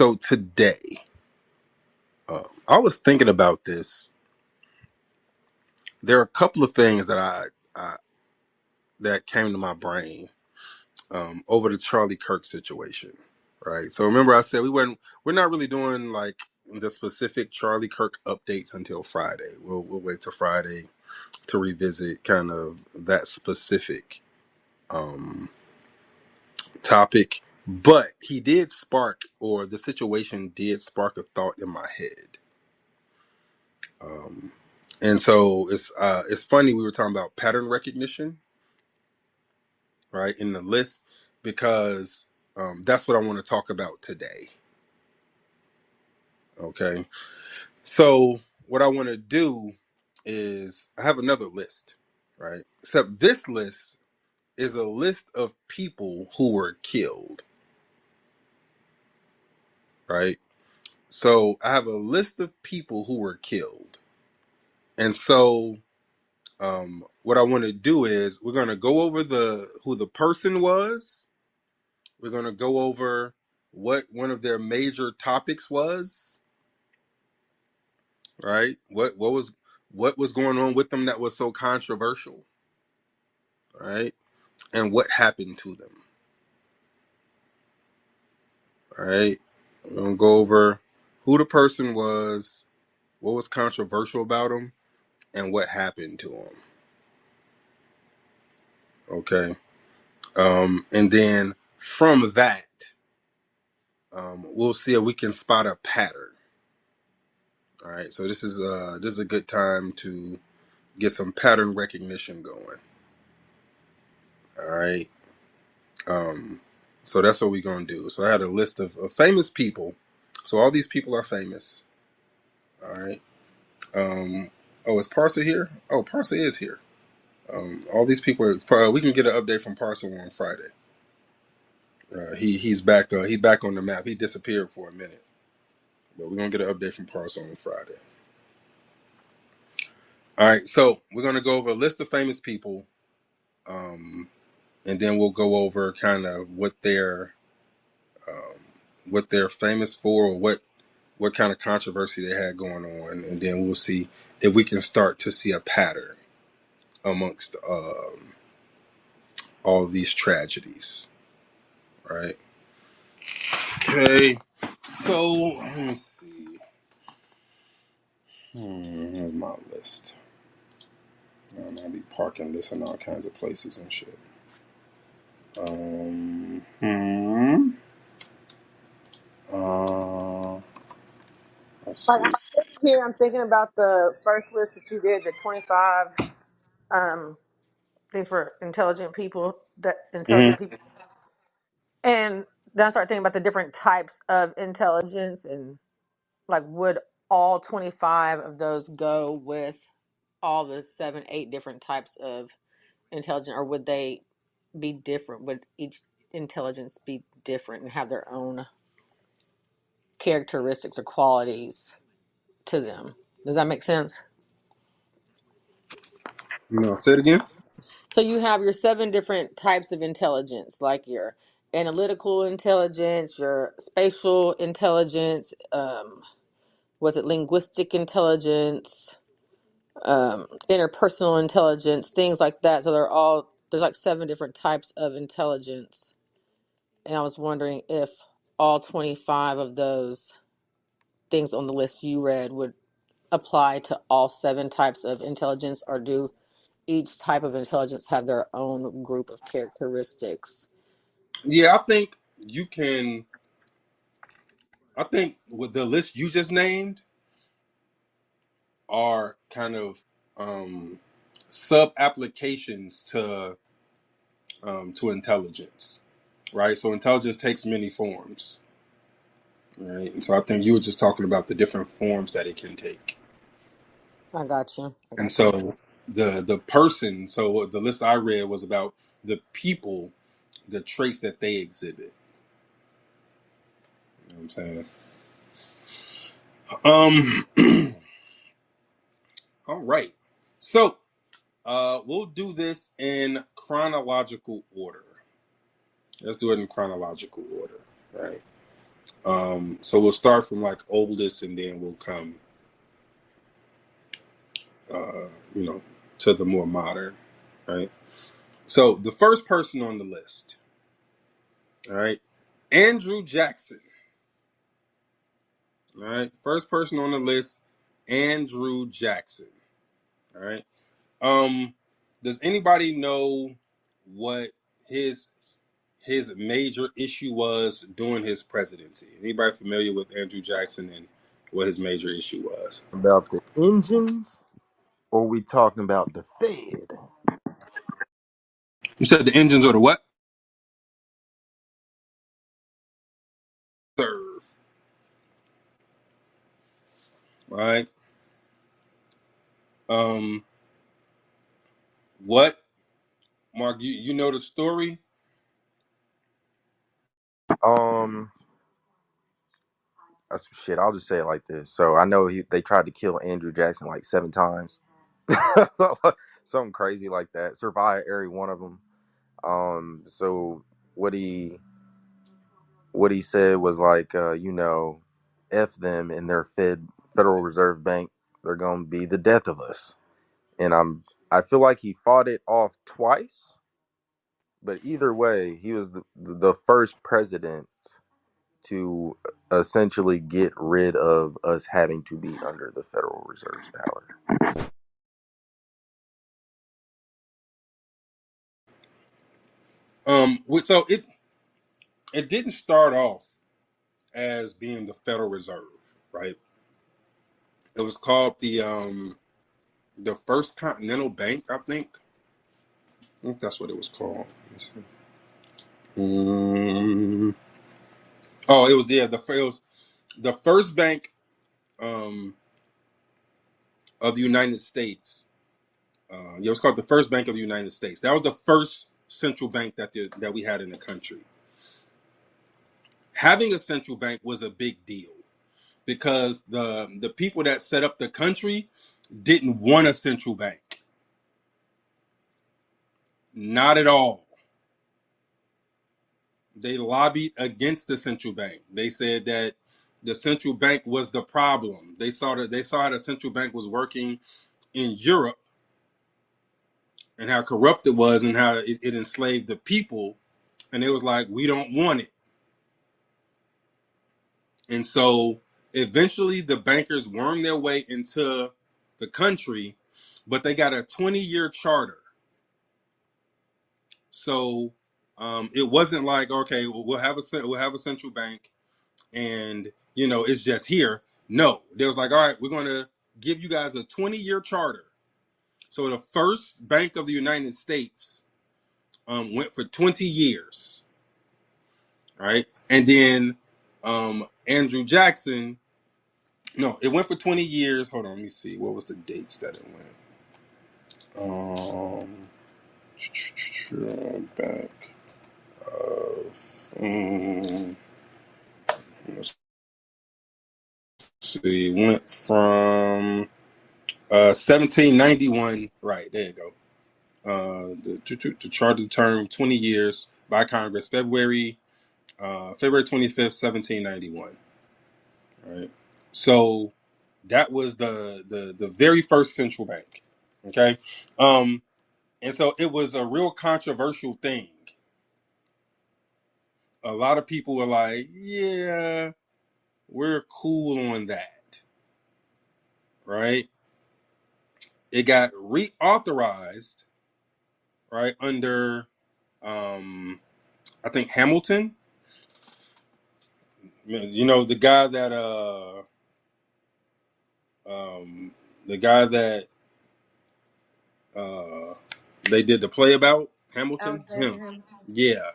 So today, I was thinking about this. There are a couple of things that I that came to my brain over the Charlie Kirk situation, right? So remember, I said we're not really doing like the specific Charlie Kirk updates until Friday. We'll wait till Friday to revisit kind of that specific um, topic. But he did spark, or the situation did spark a thought in my head. Um, and so it's funny we were talking about pattern recognition, right, in the list because that's what I want to talk about today. Okay, so what I want to do is I have another list, right? Except this list is a list of people who were killed, right? So I have a list of people who were killed, and so what I want to do is we're going to go over the who the person was. We're going to go over what one of their major topics was, right? What was going on with them that was so controversial, right? And what happened to them, right? We're going to go over who the person was, what was controversial about them, and what happened to them. Okay. And then from that, we'll see if we can spot a pattern. All right. So this is a good time to get some pattern recognition going. All right. Um, so that's what we're gonna do. So I had a list of famous people. So all these people are famous. All right. Oh, is Parsa here? Oh, Parsa is here. All these people. We can get an update from Parsa on Friday. He's back. He's back on the map. He disappeared for a minute, but we're gonna get an update from Parsa on Friday. All right. So we're gonna go over a list of famous people, um, and then we'll go over kind of um, what they're famous for, or what kind of controversy they had going on, and then we'll see if we can start to see a pattern amongst all of these tragedies. Right? Okay. So let me see. Here's my list. I'll be parking this in all kinds of places and shit. Um. Hmm. Uh. Let's Like see. here, I'm thinking about the first list that you did, the 25 um, things for Hmm. intelligent people, and then I start thinking about the different types of intelligence, and like, would all 25 of those go with all the 8 different types of intelligence, or would they be different? Would each intelligence be different and have their own characteristics or qualities to them? Does that make sense? Say it again. So you have your 7 different types of intelligence, like your analytical intelligence, your spatial intelligence, was it linguistic intelligence, interpersonal intelligence, things like that. So there's like 7 different types of intelligence. And I was wondering if all 25 of those things on the list you read would apply to all 7 types of intelligence, or do each type of intelligence have their own group of characteristics? Yeah, I think you can. I think with the list you just named are kind of sub applications to intelligence, right? So intelligence takes many forms, right? And so I think you were just talking about the different forms that it can take. I got you. I And got you. so the person, so the list I read was about the people, the traits that they exhibit. You know what I'm saying? All right. So we'll do this in chronological order. Let's do it in chronological order, right? So we'll start from like oldest, and then we'll come, you know, to the more modern, right? So the first person on the list, all right, Andrew Jackson. All right, first person on the list, Andrew Jackson. All right. Um, does anybody know what his his major issue was during his presidency? Anybody familiar with Andrew Jackson and what his major issue was? About the engines, or we talking about the Fed? You said the engines or the what? Serve. Right. Um, what, Mark? You know the story? Um, that's shit. I'll just say it like this. So I know they tried to kill Andrew Jackson like 7 times, something crazy like that. Survived every one of them. So what he what he said was like, f them and their Federal Reserve Bank. They're gonna be the death of us. And I feel like he fought it off twice, but either way, he was the first president to essentially get rid of us having to be under the Federal Reserve's power. So it didn't start off as being the Federal Reserve, right? It was called the First Continental Bank, I think. I think that's what it was called. Mm. Oh, it was it was the first bank um, of the United States. Yeah, it was called the First Bank of the United States. That was the first central bank that we had in the country. Having a central bank was a big deal because the people that set up the country didn't want a central bank. Not at all. They lobbied against the central bank. They said that the central bank was the problem. They saw how the central bank was working in Europe and how corrupt it was and how it enslaved the people. And it was like, we don't want it. And so eventually the bankers wormed their way into the country, but they got a 20-year charter. So it wasn't like, okay, well, we'll have a central bank and it's just here. No, they was like, all right, we're going to give you guys a 20-year charter. So the first Bank of the United States went for 20 years, right? And then Andrew Jackson, no, it went for 20 years. Hold on, let me see. What was the dates that it went? Bank of, let's see, it went from 1791, right, there you go. To charter the term 20 years by Congress, February 25th, 1791. Right. So that was the very first central bank. Okay. Um, and so it was a real controversial thing. A lot of people were like, yeah, we're cool on that. Right. It got reauthorized, right, under I think Hamilton. The guy that um the guy that uh they did the play about, Hamilton. Alexander Him. Hamilton. Yeah.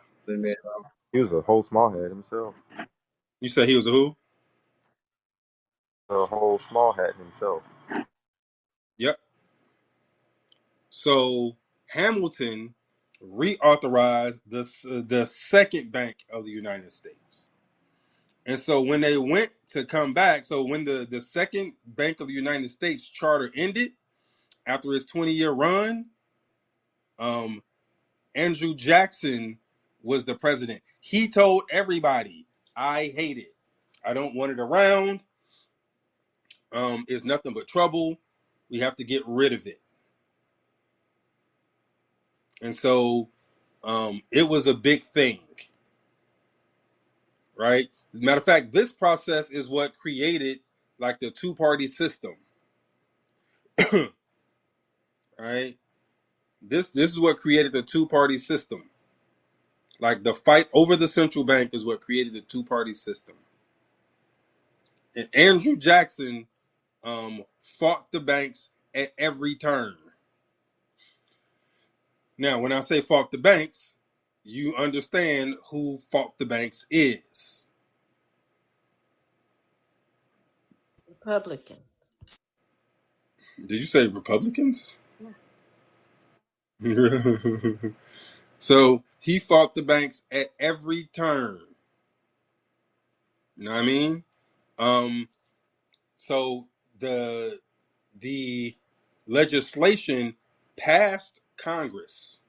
He was a whole small head himself. You said he was a who? A whole small hat himself. Yep. So Hamilton reauthorized the second bank of the United States. And so when they went to come back, so when the second Bank of the United States charter ended after its 20-year run, um, Andrew Jackson was the president. He told everybody, I hate it. I don't want it around. It's nothing but trouble. We have to get rid of it. And so it was a big thing, right? As a matter of fact, this process is what created like the two-party system, right? This is what created the two-party system. Like the fight over the central bank is what created the two-party system. And Andrew Jackson fought the banks at every turn. Now, when I say fought the banks, you understand who fought the banks is. Republicans. Did you say Republicans? So he fought the banks at every turn. You know what I mean? Um, so the legislation passed Congress.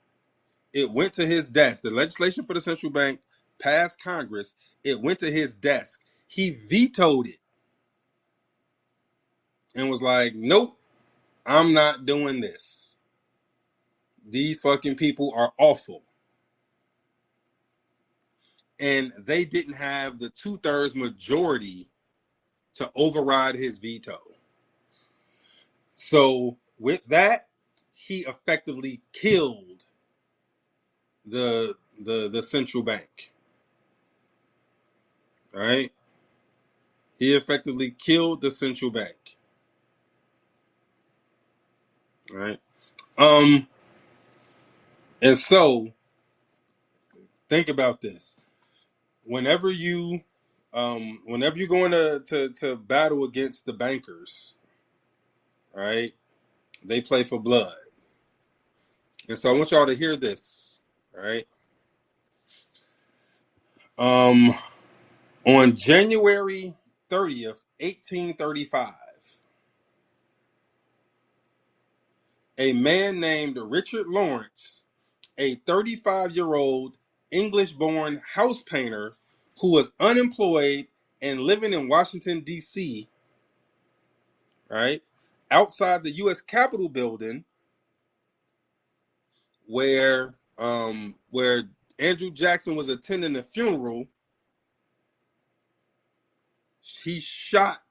It went to his desk. The legislation for the central bank passed Congress. It went to his desk. He vetoed it and was like, "Nope, I'm not doing this. These fucking people are awful." And they didn't have the 2/3 majority to override his veto. So with that, he effectively killed the central bank. All right, he effectively killed the central bank. All right, and so think about this. Whenever you whenever you're going to battle against the bankers, all right, they play for blood. And so I want y'all to hear this. All right. Um, on January 30th, 1835, a man named Richard Lawrence, a 35-year-old English-born house painter who was unemployed and living in Washington, D.C., right, outside the U.S. Capitol building where Andrew Jackson was attending the funeral, he shot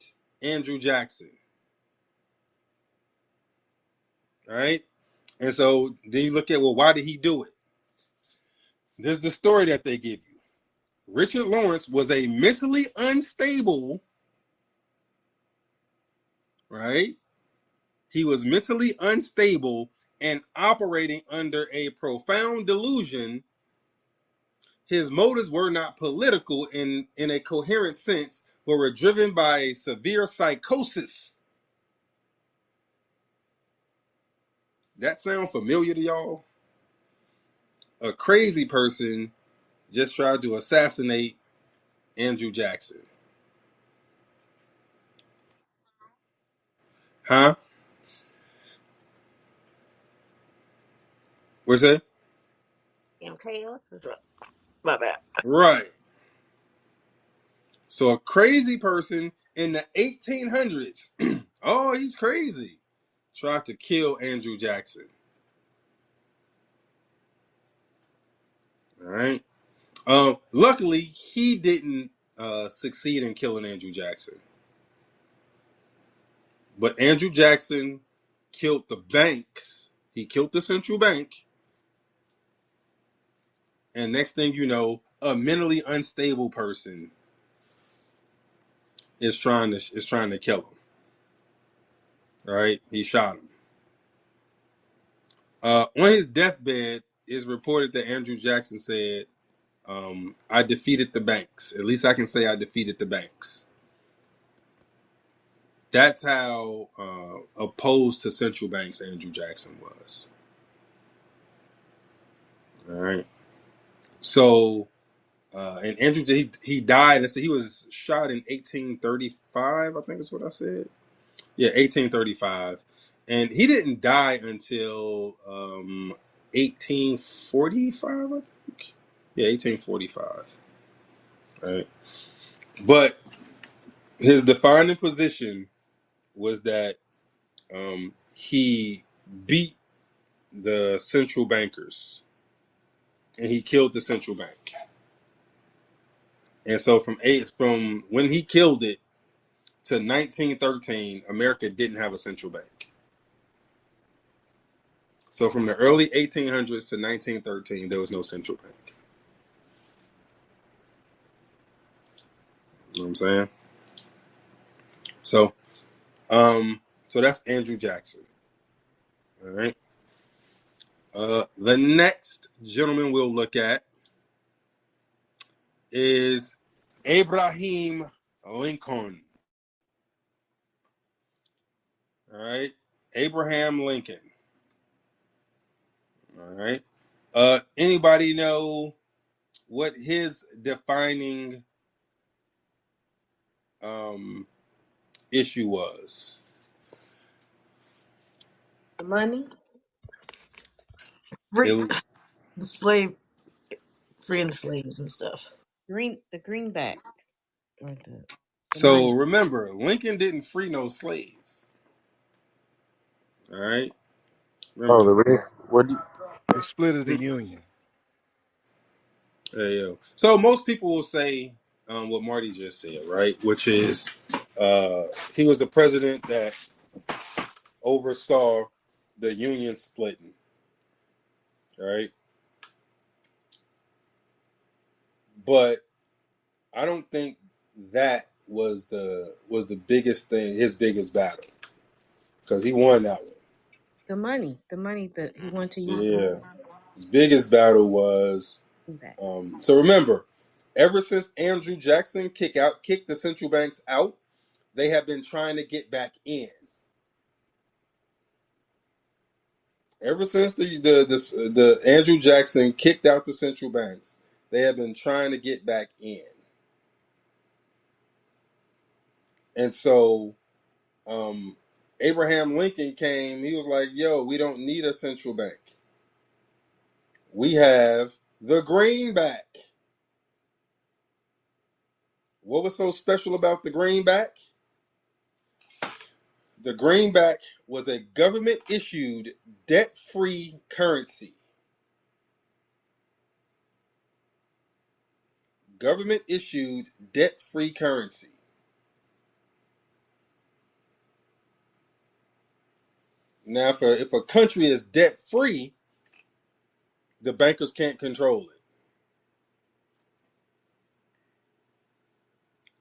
Andrew Jackson, right? And so then you look at, well, why did he do it? This is the story that they give you. Richard Lawrence was a mentally unstable, right? He was mentally unstable and operating under a profound delusion. His motives were not political in a coherent sense, but were driven by a severe psychosis. That sound familiar to y'all? A crazy person just tried to assassinate Andrew Jackson. Huh? What's that? Okay, my bad. Right. So a crazy person in the 1800s, oh, he's crazy, tried to kill Andrew Jackson. All right. Luckily, he didn't succeed in killing Andrew Jackson. But Andrew Jackson killed the banks. He killed the central bank. And next thing you know, a mentally unstable person is trying to kill him. All right. He shot him. On his deathbed, it's reported that Andrew Jackson said, I defeated the banks. At least I can say I defeated the banks. That's how opposed to central banks Andrew Jackson was. All right. So, and Andrew, he died. I said he was shot in 1835. I think is what I said. Yeah, 1835, and he didn't die until 1845. I think. Yeah, 1845. Right. But His defining position was that he beat the central bankers and he killed the central bank. And so from when he killed it to 1913, America didn't have a central bank. So from the early 1800s to 1913, there was no central bank. You know what I'm saying? So, so that's Andrew Jackson. All right. The next gentleman we'll look at is Abraham Lincoln. All right. Abraham Lincoln. All right. Anybody know what his defining um, issue was? The money, It free was, the slave, freeing the slaves and stuff. The greenback or the so money. remember, Lincoln didn't free no slaves. All right. Oh, Remember the what? Do you, The split of the the. union. Hey, yo. So most people will say what Marty just said, right? Which is uh, he was the president that oversaw the union splitting, right? But I don't think that was the biggest thing, his biggest battle, because he won that one. The money that he wanted to use the money Yeah, his biggest battle was back. so remember, ever since Andrew Jackson kicked the central banks out, they have been trying to get back in. Ever since the Andrew Jackson kicked out the central banks, they have been trying to get back in. And so Abraham Lincoln came. He was like, "Yo, we don't need a central bank. We have the greenback." What was so special about the greenback? The greenback was a government issued debt free currency. Government issued debt free currency. Now, if a country is debt free, the bankers can't control it.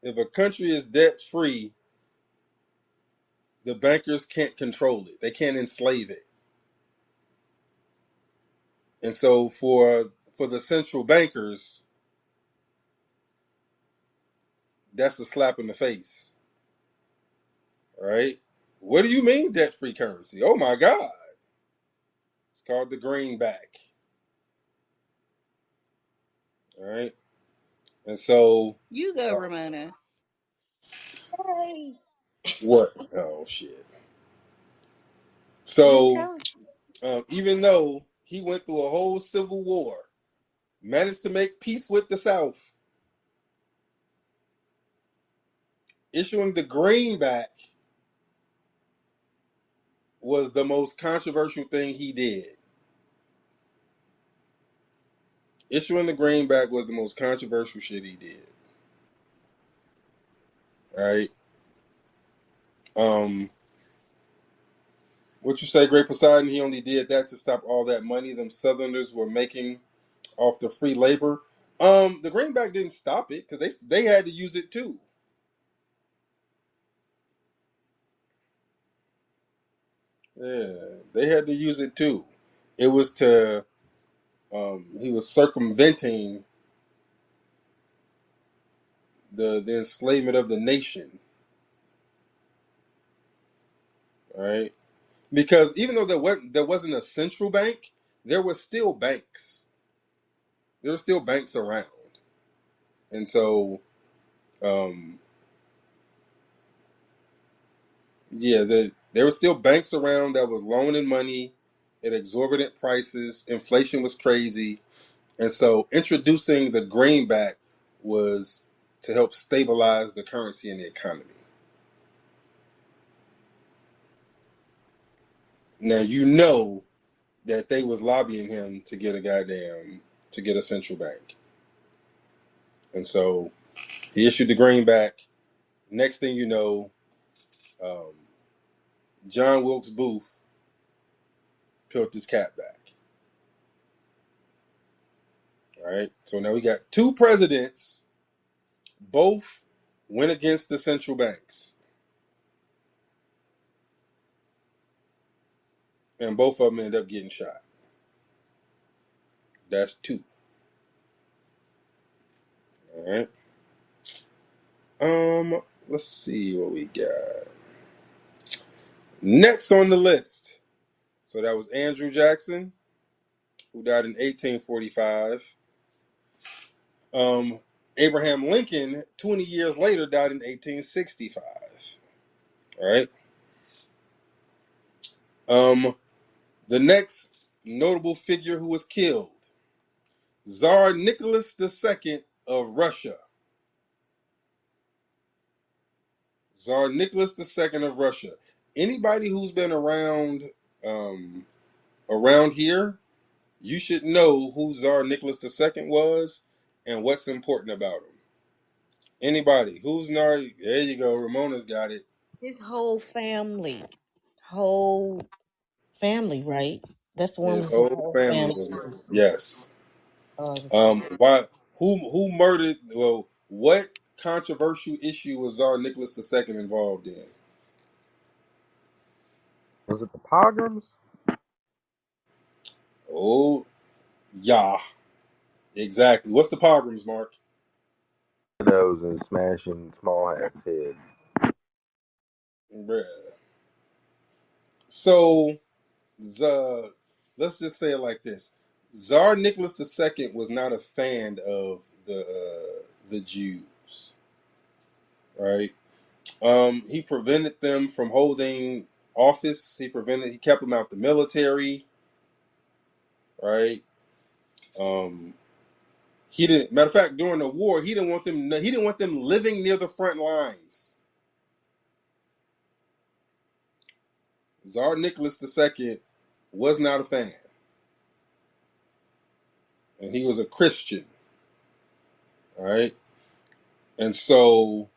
If a country is debt free, the bankers can't control it. They can't enslave it. And so for the central bankers, that's a slap in the face, right? What do you mean debt free currency? Oh my God. It's called the greenback. All right. And so You go, uh, Ramona. Hey, what? Oh shit. I'm just So telling. even though he went through a whole civil war, managed to make peace with the South, issuing the greenback was the most controversial thing he did. Issuing the greenback was the most controversial shit he did. Right? Um, what you say, Great Poseidon? He only did that to stop all that money them Southerners were making off the free labor. The greenback didn't stop it because they had to use it too. Yeah, they had to use it too. It was to he was circumventing the enslavement of the nation, right? Because even though there wasn't a central bank, there were still banks. There were still banks around, and so um, yeah, there were still banks around that was loaning money at exorbitant prices. Inflation was crazy, and so introducing the greenback was to help stabilize the currency and the economy. Now you know that they was lobbying him to get a central bank, and so he issued the greenback. Next thing you know, um, John Wilkes Booth peeled his cap back. All right, so now we got two presidents, both went against the central banks, and both of them ended up getting shot. That's two. All right. Let's see what we got next on the list. So that was Andrew Jackson, who died in 1845. Um, Abraham Lincoln, 20 years later, died in 1865. All right. Um, the next notable figure who was killed, Tsar Nicholas II of Russia. Tsar Nicholas II of Russia. Anybody who's been um, around here, you should know who Tsar Nicholas II was and what's important about him. Anybody who's not? There you go. Ramona's got it. His whole family, right? That's the one His with the whole whole family family. was murdered. Yes. Oh, it was Why? Who murdered? Well, what controversial issue was Tsar Nicholas II involved in? Was it the pogroms? Oh, yeah, exactly. What's the pogroms, Mark? Those and smashing small hats' heads. Bruh. So the let's just say it like this: Tsar Nicholas II was not a fan of the Jews, right? He prevented them from holding office. He kept them out the military, right? Um, he didn't. Matter of fact, during the war, he didn't want them. He didn't want them living near the front lines. Tsar Nicholas II was not a fan, and he was a Christian, all right. And so,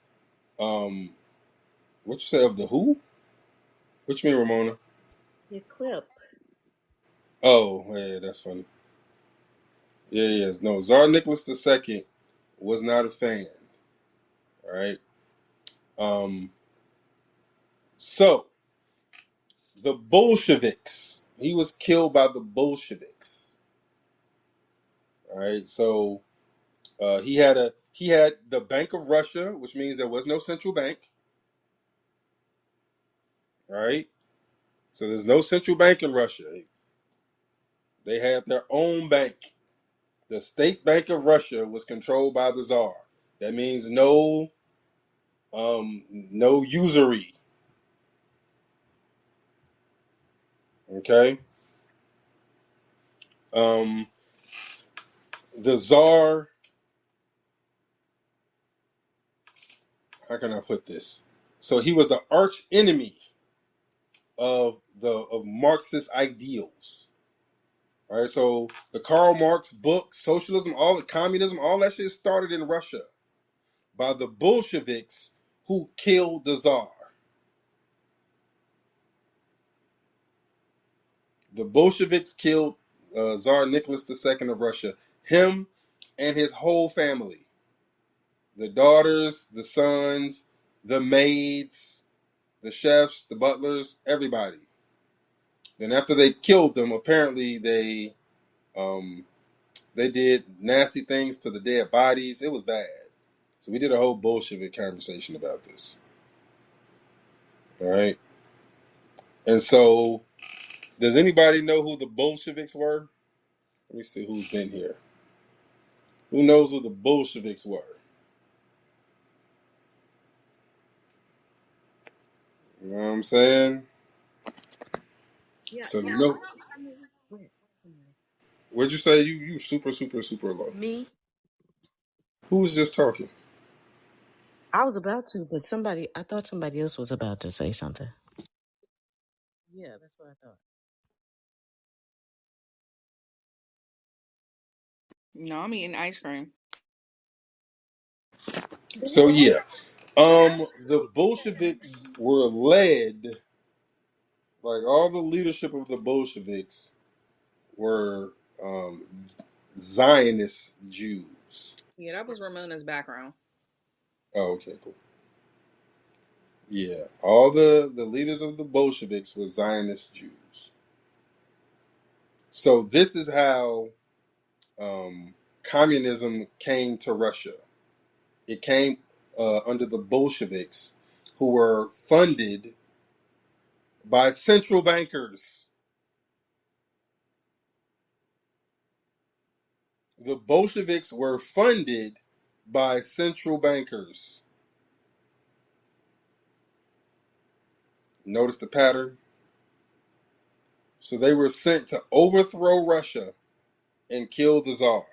um, what you say of the who? What you mean, Ramona? the clip. Oh, yeah, that's funny. Yeah, yes, no. Tsar Nicholas II was not a fan, all right. Um, so the Bolsheviks. He was killed by the Bolsheviks. All right. So he had the Bank of Russia, which means there was no central bank. All right. So there's no central bank in Russia. They had their own bank. The State Bank of Russia was controlled by the Tsar. That means no usury. Okay. Um, the Tsar. How can I put this? So he was the arch enemy of Marxist ideals. All right, so the Karl Marx book, socialism, all the communism, all that shit started in Russia by the Bolsheviks who killed the Tsar. The Bolsheviks killed Tsar Nicholas II of Russia, him and his whole family, the daughters, the sons, the maids, the chefs, the butlers, everybody. Then after they killed them, apparently um, they did nasty things to the dead bodies. It was bad. So we did a whole Bolshevik conversation about this. All right. And so, does anybody know who the Bolsheviks were? Let me see who's been here. Who knows who the Bolsheviks were? You know what I'm saying? Yeah, So yeah. you know, I mean, go ahead. Somebody. what'd you say? You super super super low. Me? Who was just talking? I was about to, but I thought somebody else was about to say something. Yeah, that's what I thought. No, I'm eating ice cream. So yeah, the Bolsheviks were led, like all the leadership of the Bolsheviks were um, Zionist Jews. Yeah, that was Ramona's background. Oh, okay, cool. Yeah, all the leaders of the Bolsheviks were Zionist Jews. So this is how communism came to Russia. It came under the Bolsheviks, who were funded by central bankers. The Bolsheviks were funded by central bankers. Notice the pattern? So they were sent to overthrow Russia and kill the Tsar.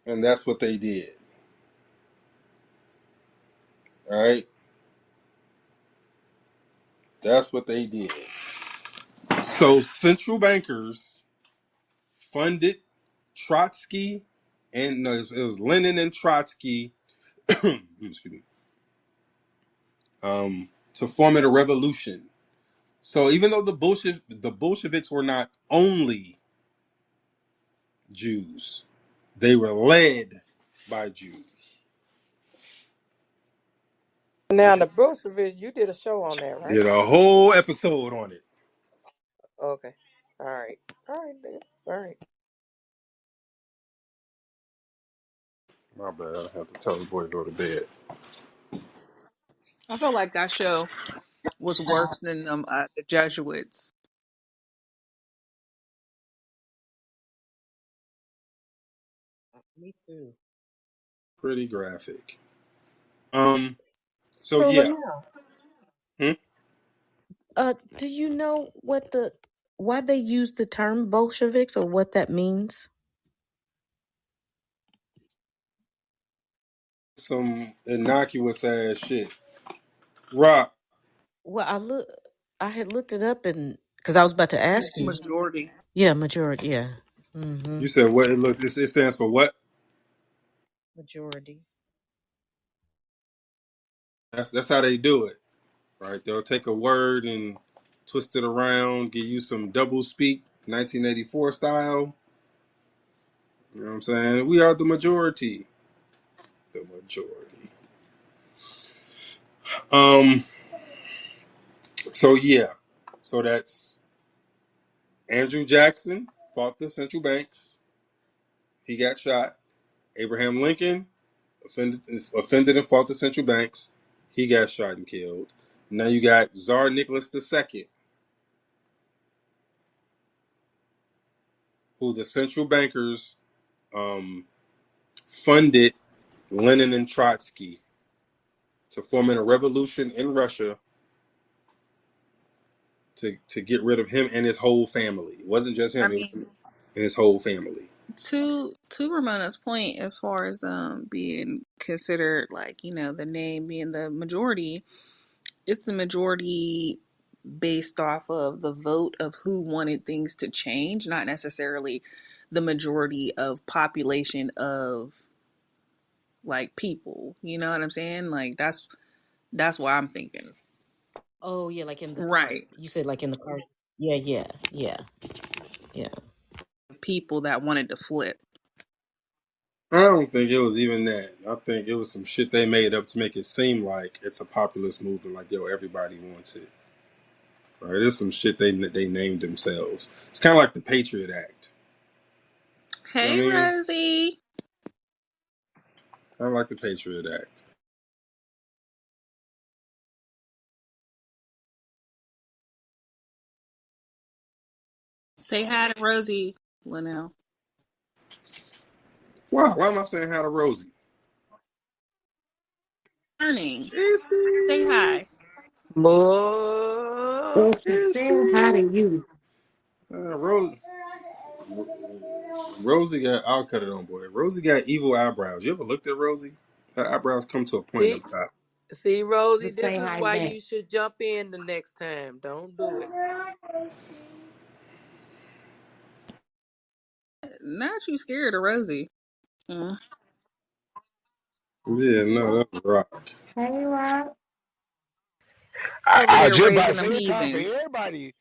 And that's what they did. All right? That's what they did. So central bankers funded Trotsky, and no, it was Lenin and Trotsky, excuse me, to form a revolution. So even though the Bolsheviks were not only Jews, they were led by Jews. Now the Bolsheviks, you did a show on that, right? Did a whole episode on it. Okay. All right. All right, nigga. All right. My bad. I have to tell the boy to go to bed. I feel like that show was worse than the Jesuits. Me too. Pretty graphic. Um. So So yeah. Linnell, Hmm? do you know why they use the term Bolsheviks or what that means? Some innocuous ass shit. Rock. Well, I had looked it up and because I was about to ask you. Majority. Yeah, majority. Yeah, mm-hmm. You said what? It looks. It stands for what? Majority. That's how they do it, right? They'll take a word and twist it around, give you some double speak, 1984 style. You know what I'm saying? We are the majority. The majority. Um. So yeah. So that's Andrew Jackson fought the central banks. He got shot. Abraham Lincoln offended and fought the central banks. He got shot and killed. Now you got Tsar Nicholas II, who the central bankers um, funded Lenin and Trotsky to form a revolution in Russia to get rid of him and his whole family. It wasn't just I him; it was mean, him and his whole family. to Ramona's point, as far as being considered like the name being the majority, it's the majority based off of the vote of who wanted things to change, not necessarily the majority of population of like people. You know what I'm saying? Like that's why I'm thinking. Oh yeah, like in the party. Right. You said like in the party. Yeah, yeah, yeah, yeah. People that wanted to flip. I don't think it was even that. I think it was some shit they made up to make it seem like it's a populist movement. Like yo, everybody wants it. Right? There's some shit they named themselves. It's kind of like the Patriot Act. You know Hey what I mean? Rosie. Kind of like the Patriot Act. Say hi to Rosie, Linnell. Wow, why am I saying hi to Rosie? Morning. Is Say she? hi. Boy. Well, she's Is saying hi to she? you. Rosie. Rosie got. I'll cut it on, boy. Rosie got evil eyebrows. You ever looked at Rosie? Her eyebrows come to a point See, up top. see, Rosie, Just this say is hi why back. you should jump in the next time. Don't do it. Not you scared of Rosie. Mm. Yeah, no, that was rock. Hey, Rob. Over I was there just about to raising them say it's time for heathens. everybody.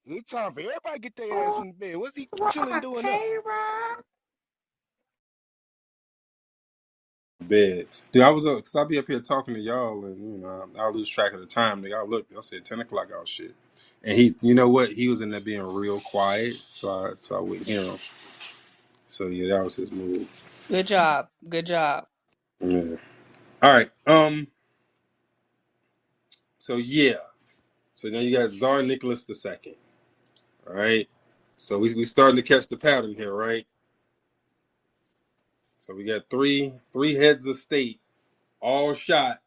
It's time for everybody to get their ass Oh, in the bed. What's he it's chilling Rock. doing up? Hey, Rob. Bed. Dude, I was up because I be up here talking to y'all, and I'll lose track of the time. Nigga, I look, I said 10 o'clock. Oh shit! And he, you know what? He was in there being real quiet, so I wouldn't hear him. So yeah, that was his move. Good job. Good job. Yeah. All right. So yeah. So now you got Tsar Nicholas II. All right. So we starting to catch the pattern here, right? So we got three heads of state, all shot.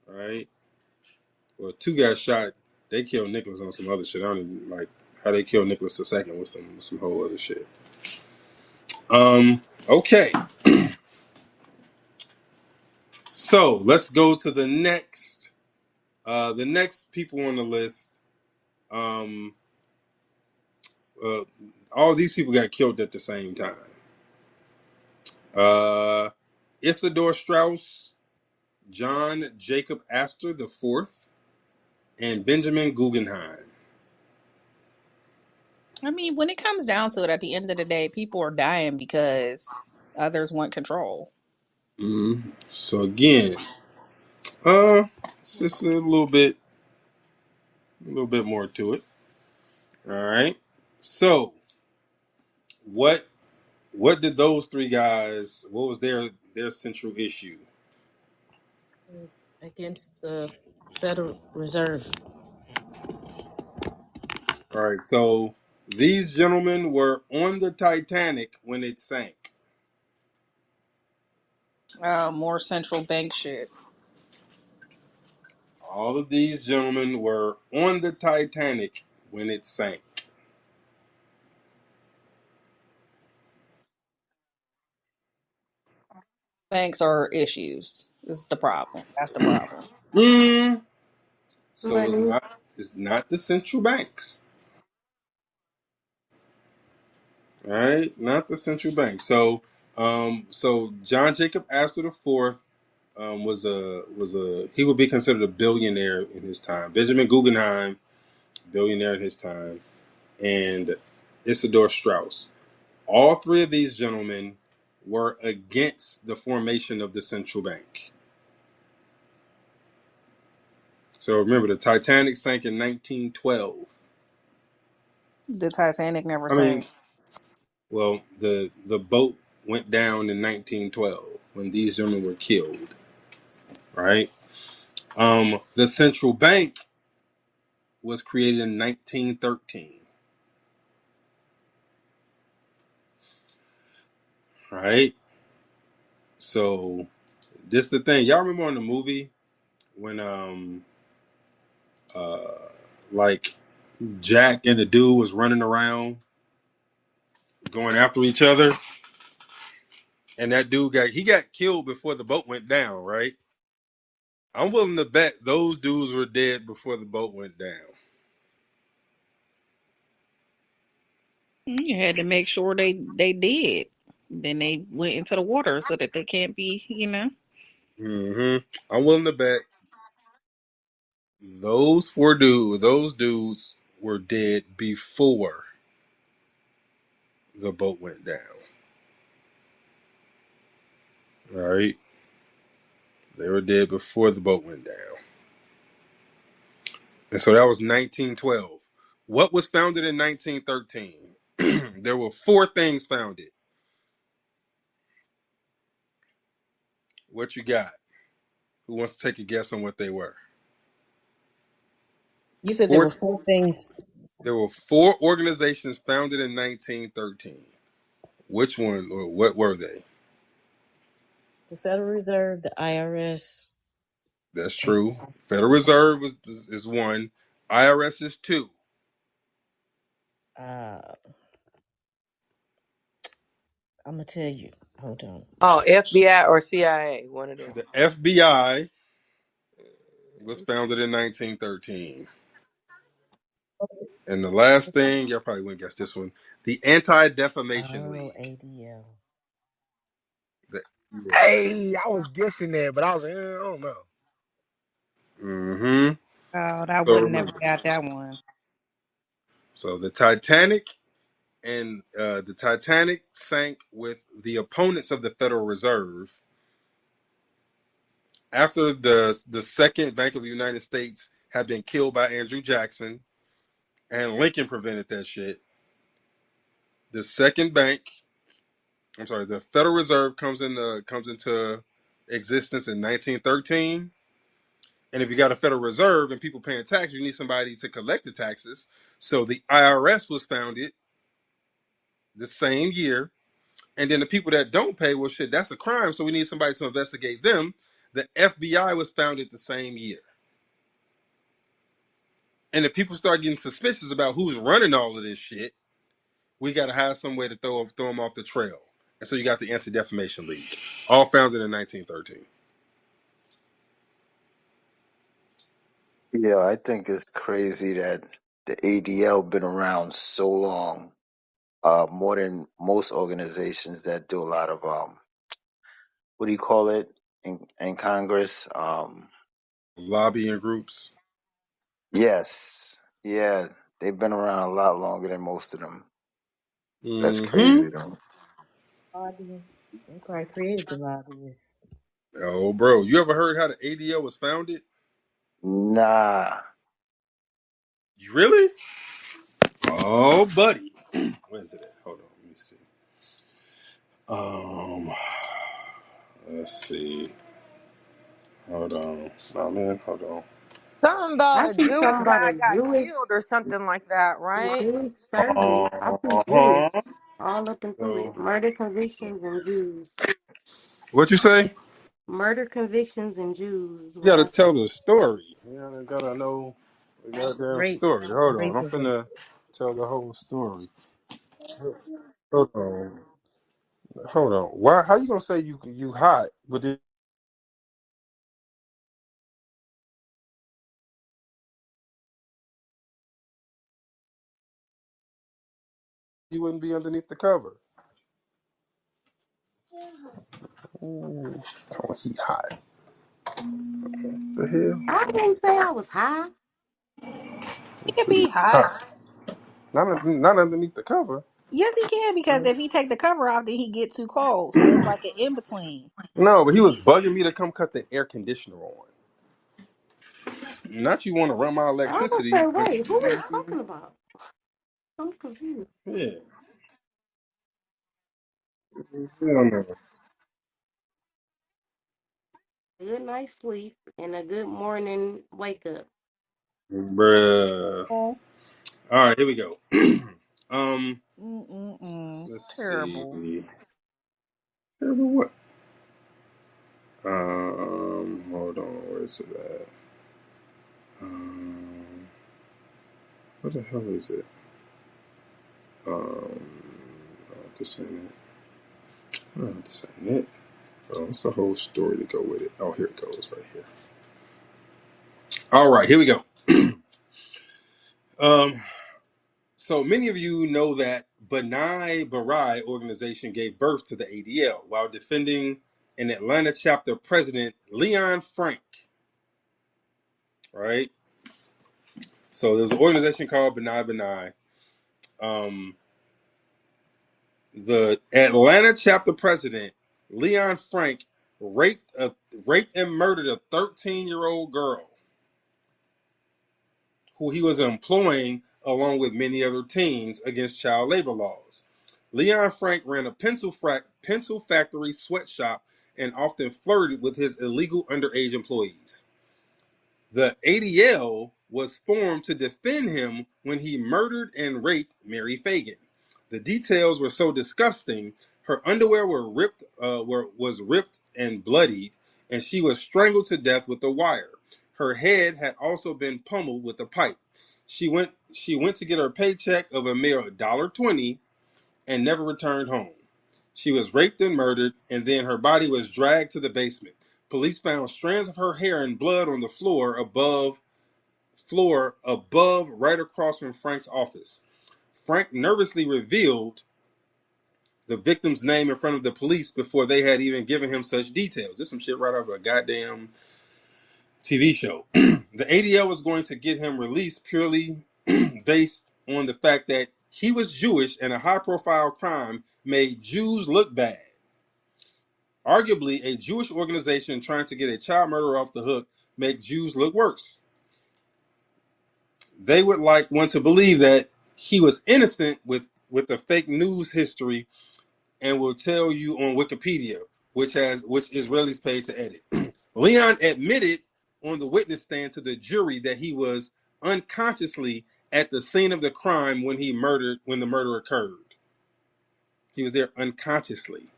All right. Well, two got shot. They killed Nicholas on some other shit. I don't even like how they killed Nicholas II with some whole other shit. Okay. So let's go to the next. The next people on the list. Um. Uh. All these people got killed at the same time. Uh. Isidor Strauss, John Jacob Astor the Fourth, and Benjamin Guggenheim. I mean, when it comes down to it, at the end of the day, people are dying because others want control. So again, it's just a little bit more to it. All right. So what what did those three guys? What was their central issue? Against the Federal Reserve. All right. So these gentlemen were on the Titanic when it sank. More central bank shit. All of these gentlemen were on the Titanic when it sank. Banks are issues. Is the problem. That's the problem. Mm, so Money. it's not the central banks. All right, not the central bank. So John Jacob Astor the Fourth was a he would be considered a billionaire in his time. Benjamin Guggenheim, billionaire in his time, and Isidor Strauss. All three of these gentlemen were against the formation of the central bank. So remember, the Titanic sank in 1912. The Titanic never I mean, sank. well, the boat went down in 1912 when these gentlemen were killed. Right. The central bank was created in 1913. Right. So this the thing. Y'all remember in the movie when uh like Jack and the dude was running around going after each other, and that dude got killed before the boat went down. Right. I'm willing to bet those dudes were dead before the boat went down. You had to make sure they did. Then they went into the water so that they can't be, I'm willing to bet those dudes were dead before the boat went down. All right, they were dead before the boat went down, and so that was 1912. What was founded in 1913? There were four things founded. What you got? Who wants to take a guess on what they were? You said there Four. were four things: There were four organizations founded in 1913. Which one or what were they? the Federal Reserve, the IRS, That's and true. Federal Reserve is one. IRS is two. uh, I'm gonna tell you. Hold on. Oh, FBI or CIA, one of them. The FBI was founded in 1913. And the last thing, y'all probably wouldn't guess this one, the Anti-Defamation Oh, League. ADL. The, yeah. Hey, I was guessing that, but I was like, I don't know. Mm-hmm. Oh, I So would have never remember. got that one. So the Titanic sank with the opponents of the Federal Reserve after the second Bank of the United States had been killed by Andrew Jackson, and Lincoln prevented that shit. The second bank, I'm sorry, the Federal Reserve comes into existence in 1913. And if you got a Federal Reserve and people paying taxes, you need somebody to collect the taxes. So the IRS was founded the same year. And then the people that don't pay, well, shit, that's a crime. So we need somebody to investigate them. The FBI was founded the same year. And if people start getting suspicious about who's running all of this shit, we got to have some way to throw them off the trail. And so you got the Anti-Defamation League, all founded in 1913. Yeah, I think it's crazy that the ADL been around so long, more than most organizations that do a lot of what do you call it in Congress? Lobbying groups. Yes, yeah, they've been around a lot longer than most of them. That's Mm-hmm. crazy though. Lobbying. They probably created the lobbyists. Oh, bro, you ever heard how the ADL was founded? Nah, You really? Oh, buddy. Where's it at? Hold on, let me see. Um, let's see. Hold on. Oh man, hold on. Something about I a think Jewish something about guy a got Jewish, killed or something like that, right? Jewish service. I think Jewish, Uh-huh. all up and through So, it. Murder convictions and Jews. what you say? Murder convictions and Jews is You what gotta I tell think. the story. You gotta know the goddamn Rape. story. Hold on, I'm Rapism. finna tell the whole story. Hold on, hold on. Why? How you gonna say you hot, but then you wouldn't be underneath the cover? Oh, he hot. The hell? I didn't say I was high. He could He be hot. hot. Not underneath the cover. Yes, he can because if he take the cover off, then he get too cold. So it's like an in between. No, but he was bugging me to come cut the air conditioner on. Not you want to run my I was say, electricity, but wait, you who know what we I'm saying? talking about? I'm confused. Yeah. Hell no. Good night's sleep and a good morning wake up. Bruh. Oh, All right, here we go. um, let's see. terrible. Terrible what? Hold on. Where's it at? What the hell is it? This ain't it. No, this ain't it. Oh, it's a whole story to go with it. Oh, here it goes, right here. All right, here we go. Um, so many of you know that B'nai Barai organization gave birth to the ADL while defending an Atlanta chapter president, Leon Frank. Right. So there's an organization called B'nai B'nai. Um, the Atlanta chapter president, Leon Frank, raped a raped and murdered a 13-year-old girl who he was employing along with many other teens against child labor laws. Leon Frank ran a pencil factory sweatshop and often flirted with his illegal underage employees. The ADL was formed to defend him when he murdered and raped Mary Fagan. The details were so disgusting. Her underwear was ripped and bloodied, and she was strangled to death with a wire. Her head had also been pummeled with a pipe. She went to get her paycheck of a mere $1.20 and never returned home. She was raped and murdered, and then her body was dragged to the basement. Police found strands of her hair and blood on the floor above right across from Frank's office. Frank nervously revealed the victim's name in front of the police before they had even given him such details. This is some shit right out of a goddamn TV show. The ADL was going to get him released purely based on the fact that he was Jewish and a high profile crime made Jews look bad. Arguably, a Jewish organization trying to get a child murderer off the hook make Jews look worse. They would like one to believe that he was innocent with the fake news history and will tell you on Wikipedia, which Israelis paid to edit. Leon admitted on the witness stand to the jury that he was unconsciously at the scene of the crime when the murder occurred. He was there unconsciously.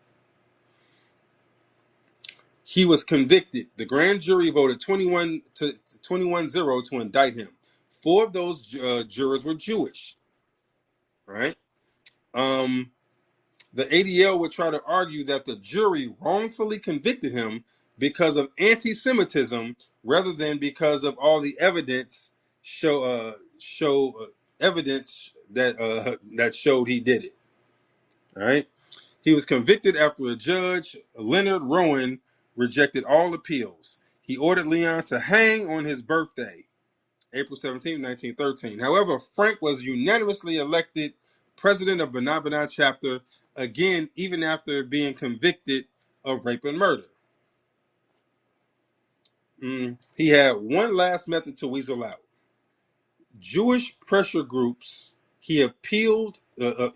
He was convicted. The grand jury voted 21-0 to indict him. Four of those jurors were Jewish, right? Um, the ADL would try to argue that the jury wrongfully convicted him because of anti-Semitism rather than because of all the evidence that showed he did it. All right. He was convicted after a judge, Leonard Rowan, rejected all appeals. He ordered Leon to hang on his birthday, April 17, 1913. However, Frank was unanimously elected president of B'nai B'nai chapter again, even after being convicted of rape and murder. He had one last method to weasel out. Jewish pressure groups. He appealed the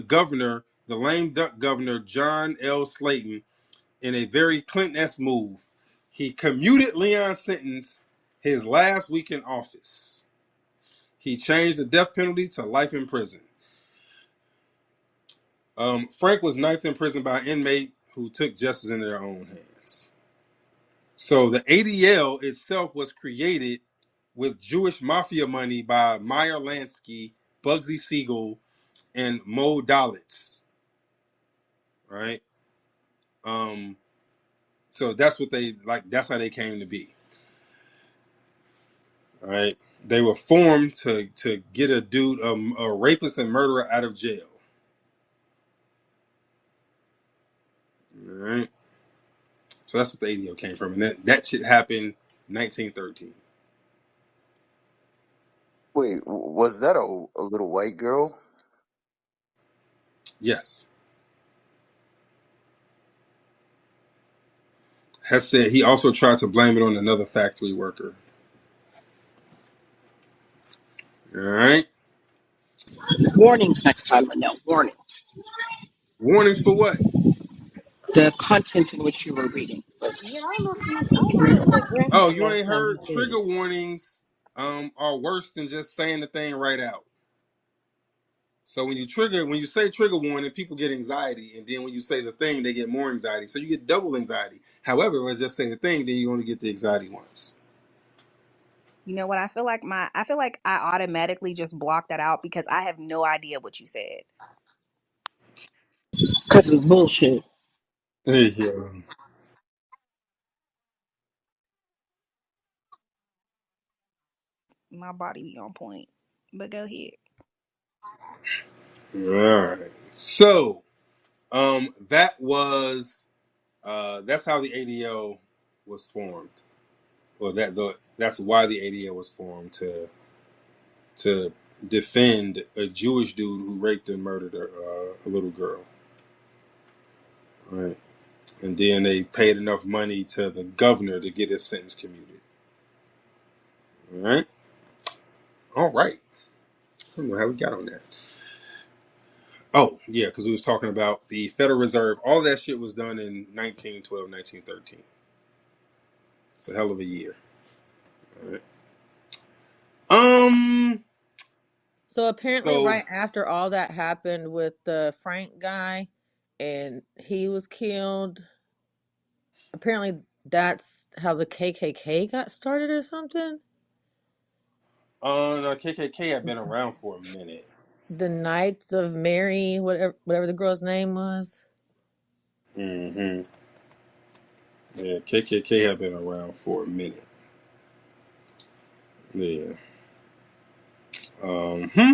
governor, the lame duck governor, John L. Slayton, in a very Clinton-esque move. He commuted Leon's sentence his last week in office. He changed the death penalty to life in prison. Frank was knifed in prison by an inmate who took justice into their own hands. So the ADL itself was created with Jewish mafia money by Meyer Lansky, Bugsy Siegel, and Mo Dalitz. Right? So that's what they like. That's how they came to be. All right? They were formed to get a dude, a rapist and murderer, out of jail. All right? So that's what the ADL came from, and that shit happened 1913. Wait, was that a little white girl? Yes. Hess said he also tried to blame it on another factory worker. All right. Warnings next time, Linnell. Warnings. Warnings for what? The content in which you were reading Yeah, was. I don't know if you. I don't know what graphic Oh, the you last ain't time you heard said it. trigger warnings are worse than just saying the thing right out. So when you say trigger warning, people get anxiety, and then when you say the thing, they get more anxiety. So you get double anxiety. However, let's just say the thing, then you only get the anxiety once. You know what? I feel like I automatically just blocked that out because I have no idea what you said. Because it was bullshit. Yeah. My body be on point. But go ahead. All right. So that's how the ADL was formed. Well, that's why the ADL was formed to defend a Jewish dude who raped and murdered a little girl. Right. And then they paid enough money to the governor to get his sentence commuted. All right. All right. I don't know how we got on that. Oh, yeah, because we was talking about the Federal Reserve. All that shit was done in 1912, 1913. It's a hell of a year. All right. Um. So apparently, So, right after all that happened with the Frank guy, and he was killed. Apparently, that's how the KKK got started, or something. no, KKK had been around for a minute. The Knights of Mary, whatever the girl's name was. Hmm. Yeah, KKK have been around for a minute. Yeah. Hmm.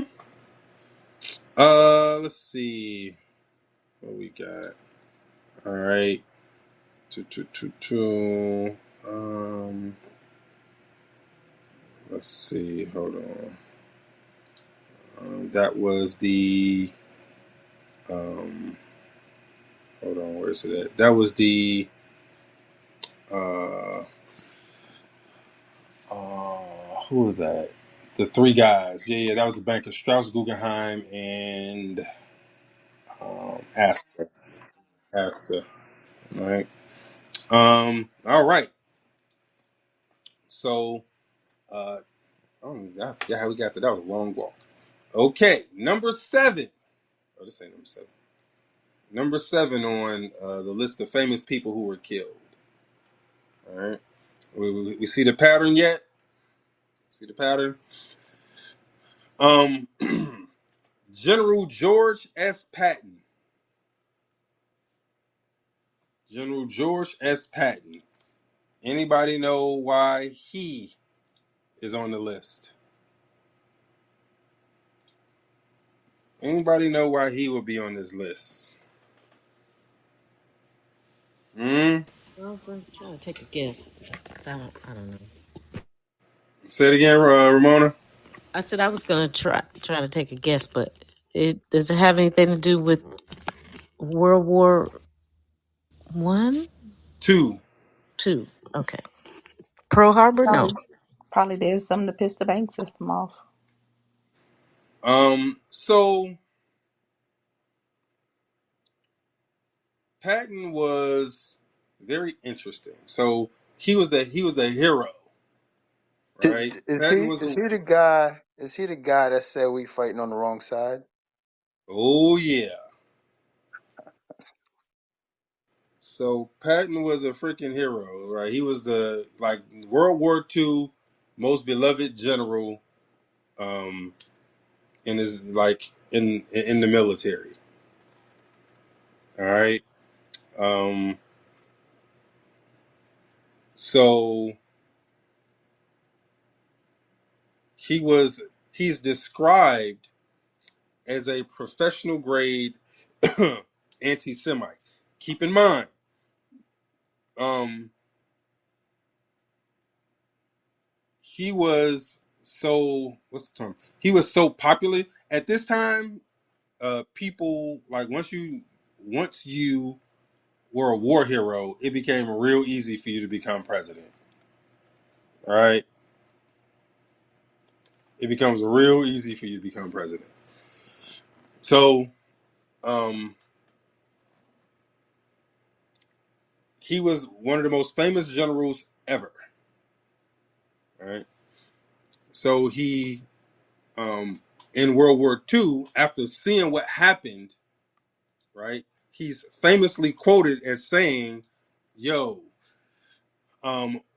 Let's see what we got. All right. Two. Let's see. Hold on. That was the. Um, hold on. Where is it at? That was the. Uh, who was that? The three guys. Yeah. That was the banker Strauss, Guggenheim, and Astor. Astor. All right. All right. So. I forgot how we got that. That was a long walk. Okay, number 7. Oh, this ain't number 7. Number 7 on the list of famous people who were killed. All right. We see the pattern yet? See the pattern? Um, General George S. Patton. General George S. Patton. Anybody know why he is on the list? Anybody know why he would be on this list? Hmm? I was going to try to take a guess. 'Cause I don't know. Say it again, Ramona. I said I was going to try to take a guess, but does it have anything to do with World War I, 2. II? Okay. Pearl Harbor? No. Probably there's something to piss the bank system off. So Patton was very interesting. So he was the hero, right? Is Patton he was is the he the guy? Is he the guy that said we fighting on the wrong side? oh yeah. So Patton was a freaking hero, right? He was the like World War II most beloved general um in his like in the military. All right. Um so he was he's described as a professional grade anti-Semite. Keep in mind, um, he was so what's the term? He was so popular at this time. People like once you were a war hero, it became real easy for you to become president. All right, it becomes real easy for you to become president. So um, he was one of the most famous generals ever. All right, so he in World War II, after seeing what happened, right, he's famously quoted as saying, "Yo,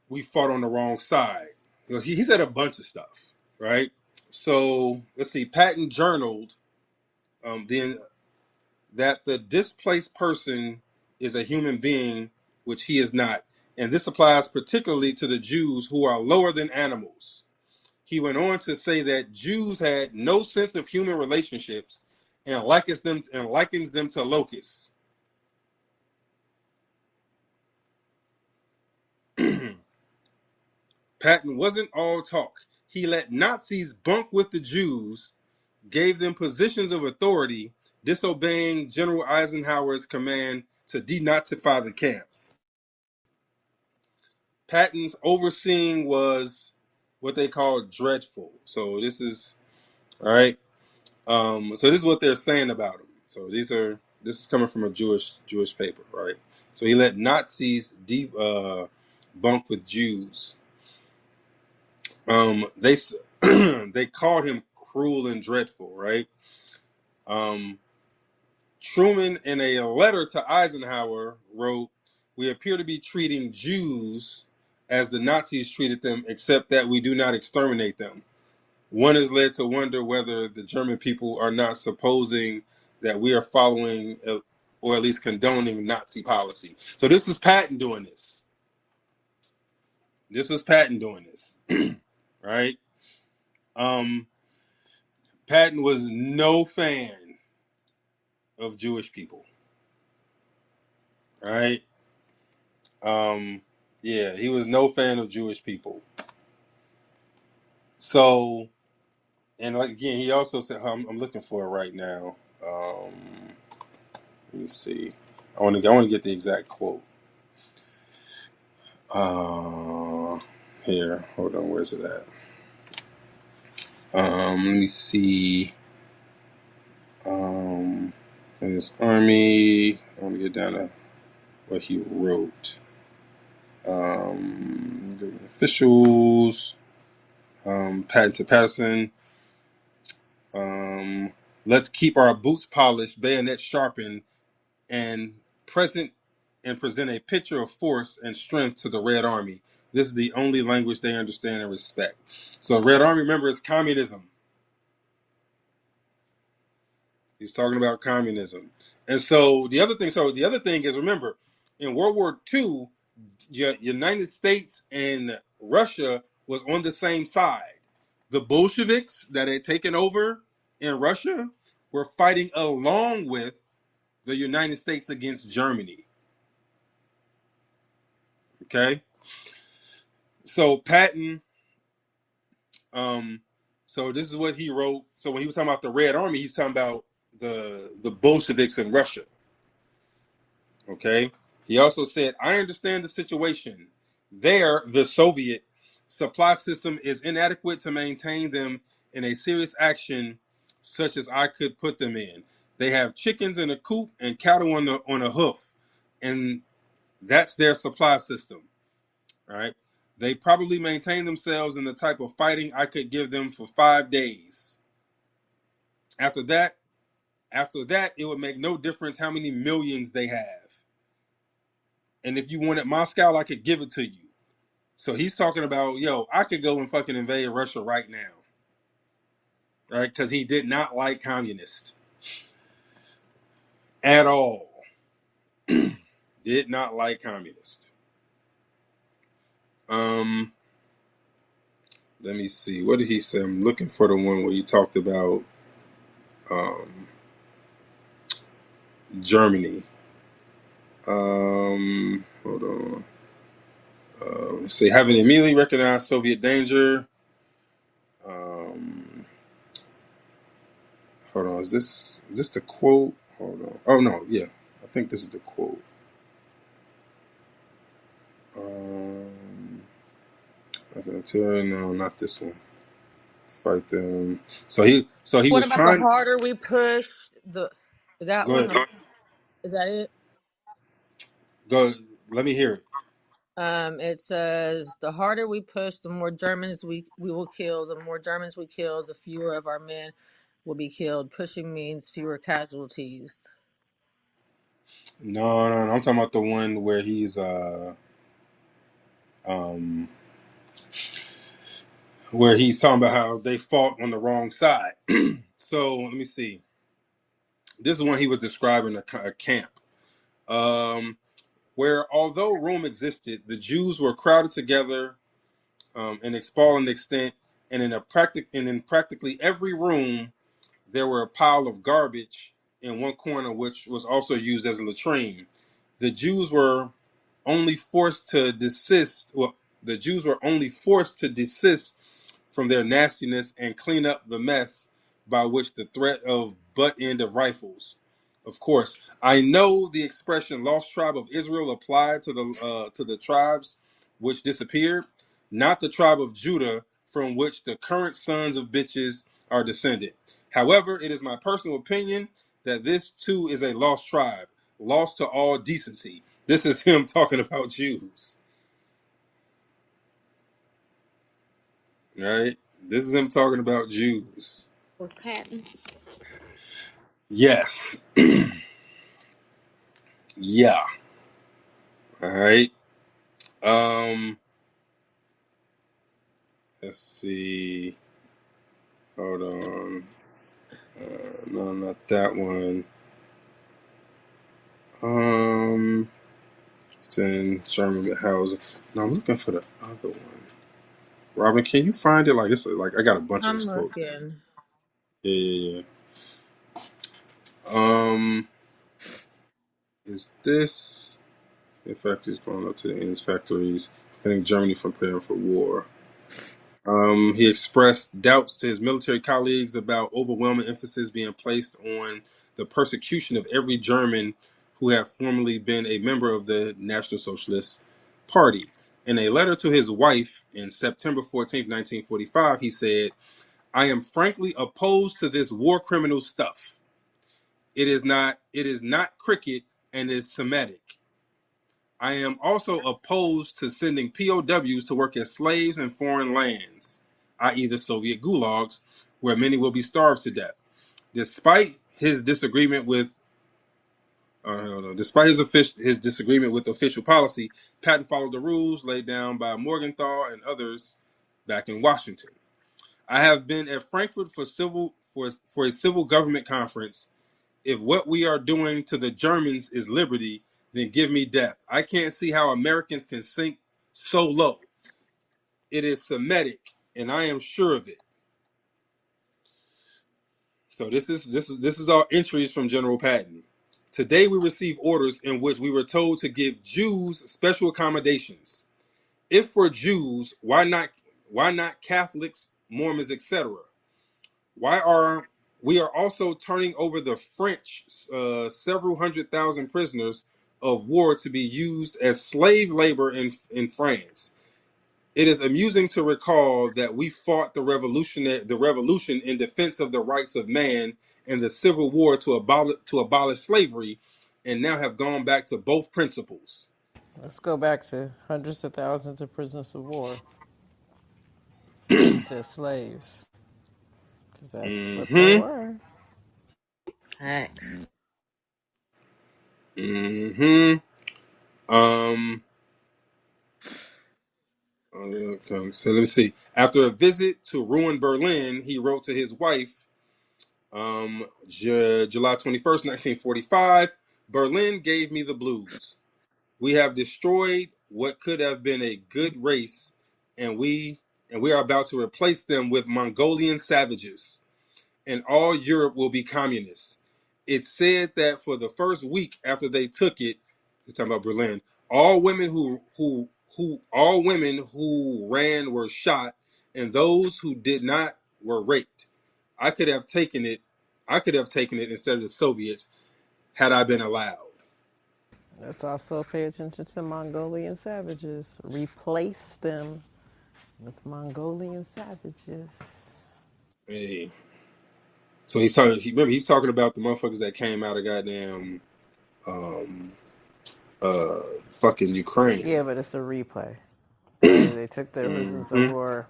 we fought on the wrong side." You know, he said a bunch of stuff, right? So let's see. Patton journaled then that the displaced person is a human being, which he is not, and this applies particularly to the Jews who are lower than animals. He went on to say that Jews had no sense of human relationships and likens them to locusts. Patton wasn't all talk. He let Nazis bunk with the Jews, gave them positions of authority, disobeying General Eisenhower's command to denazify the camps. Patton's overseeing was what they call dreadful. So all right. So this is what they're saying about him. So this is coming from a Jewish paper, right? So he let Nazis bunk with Jews. They they called him cruel and dreadful, right? Um, Truman, in a letter to Eisenhower, wrote, "We appear to be treating Jews as the Nazis treated them, except that we do not exterminate them. one is led to wonder whether the German people are not supposing that we are following or at least condoning Nazi policy. So this was Patton doing this. This was Patton doing this, right? Um, Patton was no fan of Jewish people, right? Yeah, he was no fan of Jewish people. So, and like again, he also said, I'm looking for it right now. Let me see. I want to get the exact quote. Uh, Here, hold on. Where's it at? Let me see. His army. I want to get down to what he wrote. Government officials. Patton to Patterson. Um, let's keep our boots polished, bayonets sharpened, and present and present a picture of force and strength to the Red Army. This is the only language they understand and respect. So, Red Army, remember, is communism. He's talking about communism. And the other thing is, remember, in World War II, United States and Russia was on the same side. The Bolsheviks that had taken over in Russia were fighting along with the United States against Germany. Okay? So Patton, um, so this is what he wrote. So when he was talking about the Red Army, he's talking about the Bolsheviks in Russia. Okay. He also said, I understand the situation. There, the Soviet supply system is inadequate to maintain them in a serious action such as I could put them in. They have chickens in a coop and cattle on a hoof, and that's their supply system. Right? They probably maintain themselves in the type of fighting I could give them for 5 days. After that, it would make no difference how many millions they have. And if you wanted Moscow, I could give it to you. So he's talking about, yo, I could go and fucking invade Russia right now, right? Because he did not like communists at all. Did not like communists. Um, Let me see. What did he say? I'm looking for the one where he talked about um, Germany. Hold on. Let's see. Having immediately recognized Soviet danger. Um, Hold on. Is this the quote? Hold on. Oh no, yeah. I think this is the quote. Um, okay, no, not this one. Fight them. So he What was about the trying. harder we push the that Go one? ahead. Is that it? Go. Let me hear it. It says the harder we push, the more Germans we will kill. The more Germans we kill, the fewer of our men will be killed. Pushing means fewer casualties. No, no, no. I'm talking about the one where he's um where he's talking about how they fought on the wrong side. So let me see. This is when he was describing a camp. Where although Rome existed, the Jews were crowded together and expelled an extent, and in practically every room there were a pile of garbage in one corner, which was also used as a latrine. The Jews were only forced to desist. Well, the Jews were only forced to desist from their nastiness and clean up the mess by which the threat of butt end of rifles. Of course, I know the expression "lost tribe of Israel" applied to the tribes which disappeared, not the tribe of Judah from which the current sons of bitches are descended. However, it is my personal opinion that this too is a lost tribe, lost to all decency. This is him talking about Jews, right? This is him talking about Jews. Was Patton? Yes. Yeah. All right. Um, let's see. Hold on. No, not that one. It's in German housing. No, I'm looking for the other one. Robin, can you find it? Like it's like I got a bunch of I'm this quote. looking. Yeah, yeah, yeah. Is this in factories going up to the ends factories, preventing Germany from preparing for war? He expressed doubts to his military colleagues about overwhelming emphasis being placed on the persecution of every German who had formerly been a member of the National Socialist Party. In a letter to his wife in September 14th, 1945, he said, I am frankly opposed to this war criminal stuff. It is not cricket and is Semitic. I am also opposed to sending POWs to work as slaves in foreign lands, i.e., the Soviet gulags, where many will be starved to death. Despite his disagreement with his disagreement with official policy, Patton followed the rules laid down by Morgenthau and others back in Washington. I have been at Frankfurt for a civil government conference. If what we are doing to the Germans is liberty, then give me death. I can't see how Americans can sink so low. It is Semitic, and I am sure of it. So this is all entries from General Patton. Today we received orders in which we were told to give Jews special accommodations. If for Jews, why not Catholics, Mormons, etc.? Why are we are also turning over the French several hundred thousand prisoners of war to be used as slave labor in France. It is amusing to recall that we fought the revolution in defense of the rights of man and the Civil War to abolish slavery, and now have gone back to both principles. Let's go back to hundreds of thousands of prisoners of war used as slaves, because that's what they Mm-hmm. were. Facts. Mm-hmm. Um. Okay, so let me see. After a visit to ruined Berlin, he wrote to his wife, July 21st, 1945. Berlin gave me the blues. We have destroyed what could have been a good race, and we are about to replace them with Mongolian savages, and all Europe will be communist. It's said that for the first week after they took it, they're talking about Berlin, all women who ran were shot, and those who did not were raped. I could have taken it. I could have taken it instead of the Soviets had I been allowed. Let's also pay attention to Mongolian savages. Replace them with Mongolian savages. Hey. So he's talking. Remember, he's talking about the motherfuckers that came out of goddamn um, uh, fucking Yeah, Ukraine. but it's a replay. So they took their prisoners of Mm-hmm. war.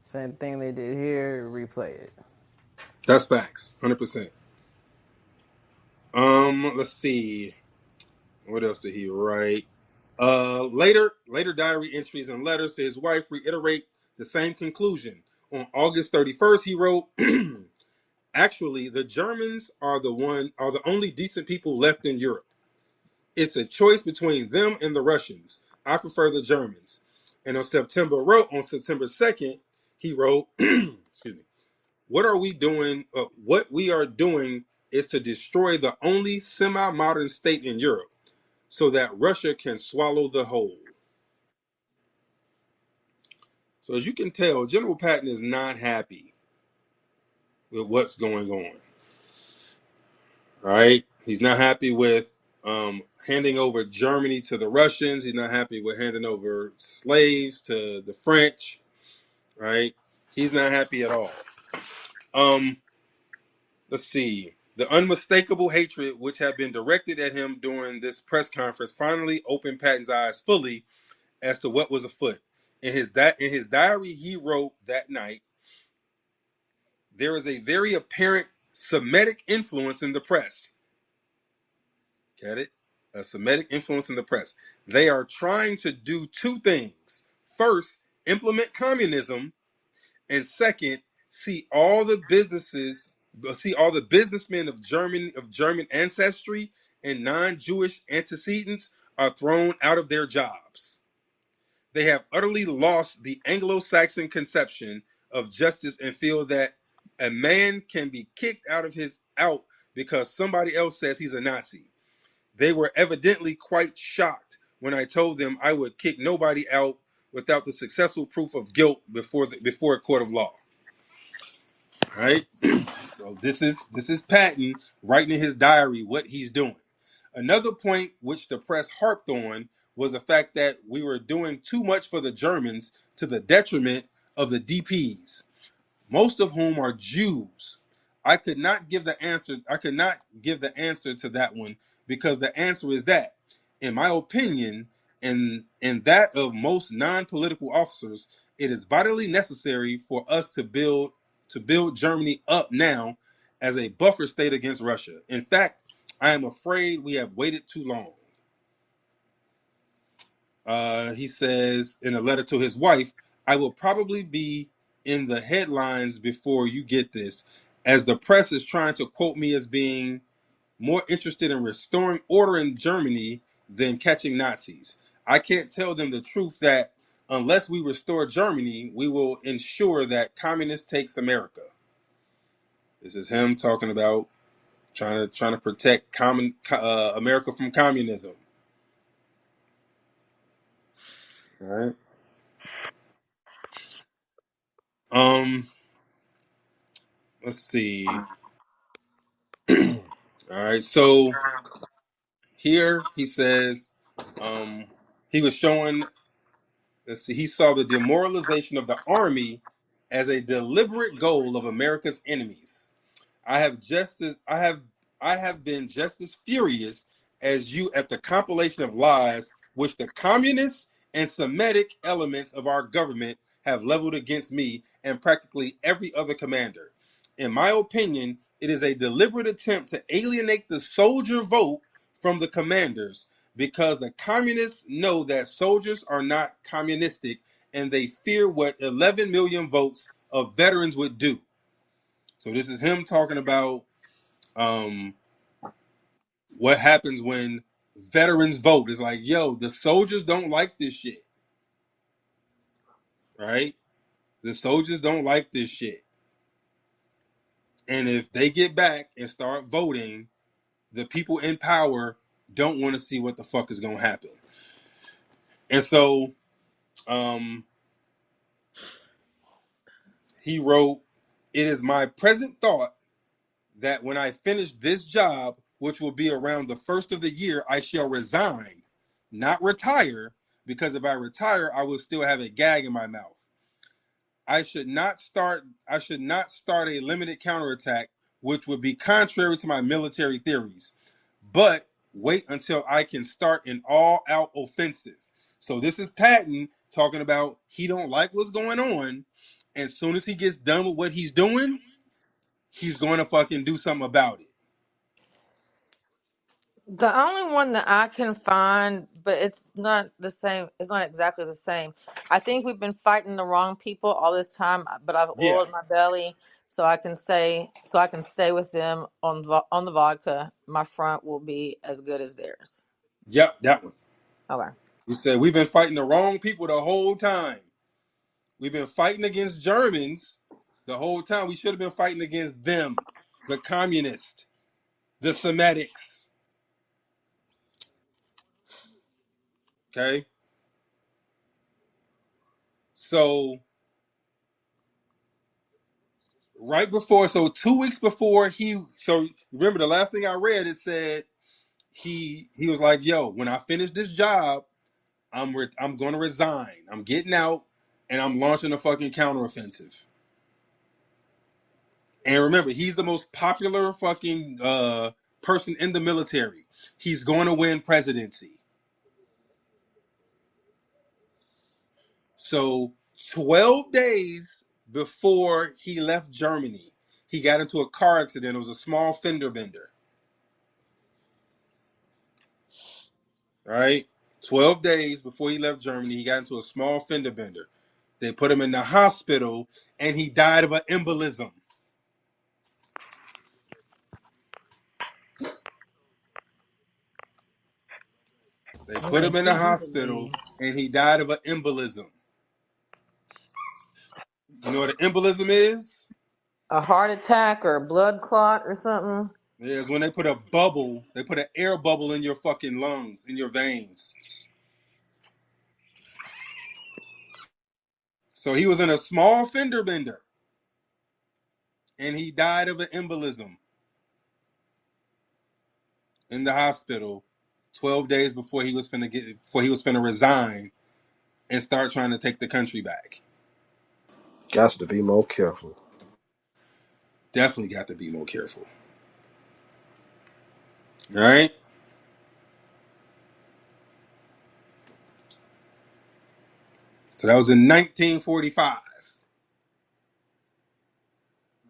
Same thing they did here. Replay it. That's facts, 100%. Let's see. What else did he write? Later diary entries and letters to his wife reiterate the same conclusion. On August 31st, he wrote, "Actually, the Germans are the only decent people left in Europe. It's a choice between them and the Russians. I prefer the Germans." And on September 2nd, he wrote, "Excuse me. What are we doing? What we are doing is to destroy the only semi-modern state in Europe, so that Russia can swallow the whole." So as you can tell, General Patton is not happy with what's going on. All right, he's not happy with handing over Germany to the Russians. He's not happy with handing over slaves to the French. Right, he's not happy at all. Um, let's see. The unmistakable hatred which had been directed at him during this press conference finally opened Patton's eyes fully as to what was afoot. In his diary, he wrote that night, "There is a very apparent Semitic influence in the press." Get it? A Semitic influence in the press. They are trying to do two things. First, implement communism, and second, see all the businesses, see all the businessmen of German ancestry and non-Jewish antecedents are thrown out of their jobs. They have utterly lost the Anglo-Saxon conception of justice and feel that a man can be kicked out because somebody else says he's a Nazi. They were evidently quite shocked when I told them I would kick nobody out without the successful proof of guilt before a court of law. All right. So this is Patton writing in his diary what he's doing. Another point which the press harped on was the fact that we were doing too much for the Germans to the detriment of the DPs, most of whom are Jews. I could not give the answer to that one because the answer is that, in my opinion, and that of most non-political officers, it is vitally necessary for us to build Germany up now as a buffer state against Russia. In fact, I am afraid we have waited too long. He says in a letter to his wife, I will probably be in the headlines before you get this, as the press is trying to quote me as being more interested in restoring order in Germany than catching Nazis. I can't tell them the truth that unless we restore Germany, we will ensure that communists takes America. This is him talking about trying to protect America from communism. All right. Let's see. All right. So here he says, um, he was showing. Let's see. He saw the demoralization of the army as a deliberate goal of America's enemies. I have just as I have been just as furious as you at the compilation of lies which the communists and Semitic elements of our government have leveled against me and practically every other commander. In my opinion, it is a deliberate attempt to alienate the soldier vote from the commanders because the communists know that soldiers are not communistic and they fear what 11 million votes of veterans would do. So this is him talking about um, what happens when veterans vote. It's like, yo, the soldiers don't like this shit, right? The soldiers don't like this shit. And if they get back and start voting, the people in power don't want to see what the fuck is going to happen. And so um, he wrote, it is my present thought that when I finish this job, which will be around the first of the year, I shall resign, not retire, because if I retire, I will still have a gag in my mouth. I should not start a limited counterattack, which would be contrary to my military theories, but wait until I can start an all-out offensive. So this is Patton talking about he don't like what's going on. And as soon as he gets done with what he's doing, he's going to fucking do something about it. The only one that I can find, but it's not the same. It's not exactly the same. I think we've been fighting the wrong people all this time, but I've Yeah. oiled my belly so I can stay with them on the vodka. My front will be as good as theirs. Yep, that one. Okay. He said, we've been fighting the wrong people the whole time. We've been fighting against Germans the whole time. We should have been fighting against them, the communists, the Semitics. Okay? So, so 2 weeks before remember the last thing I read, it said he was like, yo, when I finish this job, I'm going to resign. I'm getting out and I'm launching a fucking counteroffensive. And remember, he's the most popular fucking person in the military. He's going to win presidency. So 12 days before he left Germany, he got into a car accident. It was a small fender bender. Right? 12 days before he left Germany, he got into a small fender bender. They put him in the hospital, and he died of an embolism. They All put right, him in the who do hospital, and he died of an embolism. You know what an embolism is? A heart attack or a blood clot or something. Yeah, it's when they put a bubble, they put an air bubble in your fucking lungs, in your veins. So he was in a small fender bender, and he died of an embolism in the hospital 12 days before he was finna resign and start trying to take the country back. Got to be more careful. Definitely got to be more careful. All right? So that was in 1945.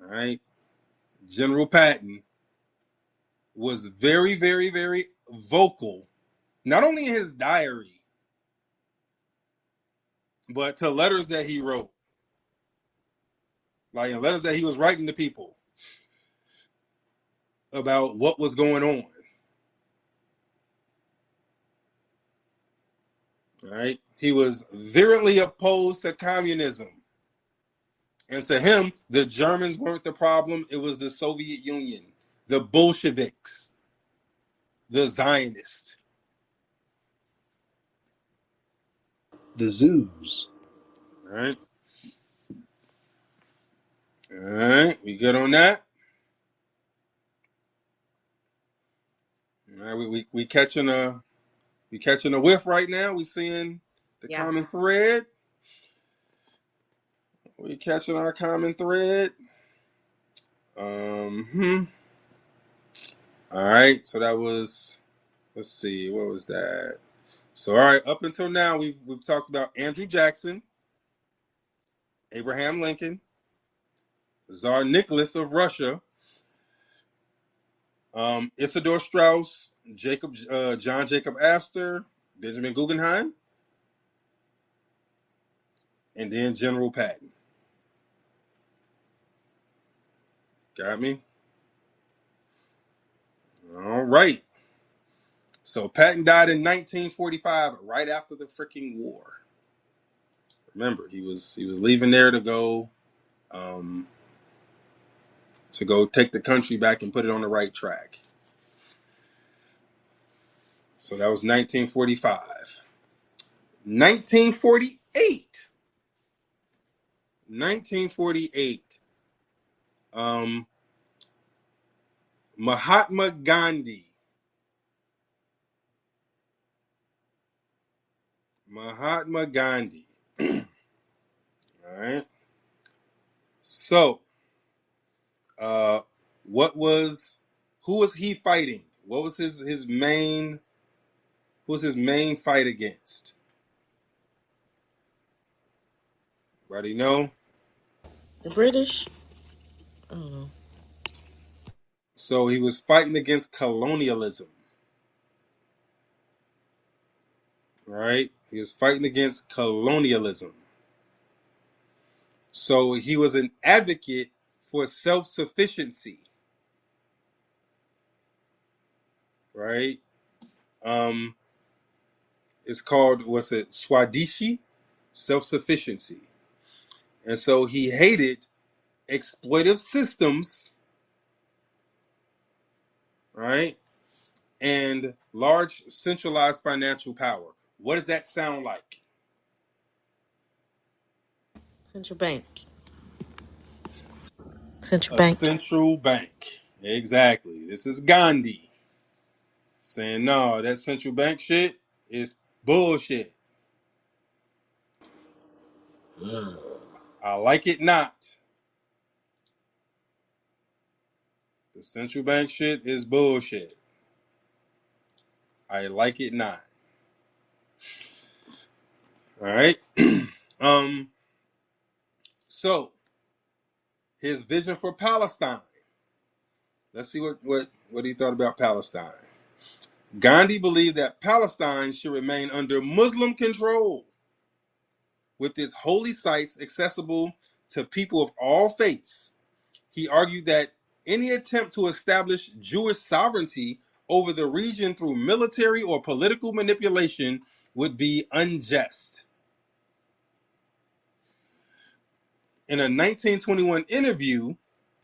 All right? General Patton was very, very, very vocal, not only in his diary, but to letters that he wrote, like in letters that he was writing to people about what was going on. All right? He was virulently opposed to communism. And to him, the Germans weren't the problem. It was the Soviet Union, the Bolsheviks, the Zionists. The zoos. All right. All right. We good on that? All right. We catching a whiff right now. We seeing the Yeah. common thread. We catching our common thread. Hmm. All right. So that was, let's see, what was that? So all right, up until now we've talked about Andrew Jackson, Abraham Lincoln, Tsar Nicholas of Russia, Isidor Strauss, John Jacob Astor, Benjamin Guggenheim, and then General Patton. Got me? All right. So Patton died in 1945, right after the freaking war. Remember, he was leaving there um, to go take the country back and put it on the right track. So that was 1945. 1948. 1948. Um, Mahatma Gandhi. Mahatma Gandhi. All right. So, uh, what was who was he fighting? What was his main who was his main fight against? Anybody know? The British. I don't know. So he was fighting against colonialism. Right? He was fighting against colonialism. So he was an advocate for self-sufficiency. Right? Um, it's called, what's it, Swadeshi? Self-sufficiency. And so he hated exploitive systems, right? And large centralized financial power. What does that sound like? Central Bank. Central A Bank. central bank. Exactly. This is Gandhi saying, no, that central bank shit is bullshit. I like it not. The central bank shit is bullshit. I like it not. All right. um. So his vision for Palestine. Let's see what he thought about Palestine. Gandhi believed that Palestine should remain under Muslim control with its holy sites accessible to people of all faiths. He argued that any attempt to establish Jewish sovereignty over the region through military or political manipulation would be unjust. In a 1921 interview,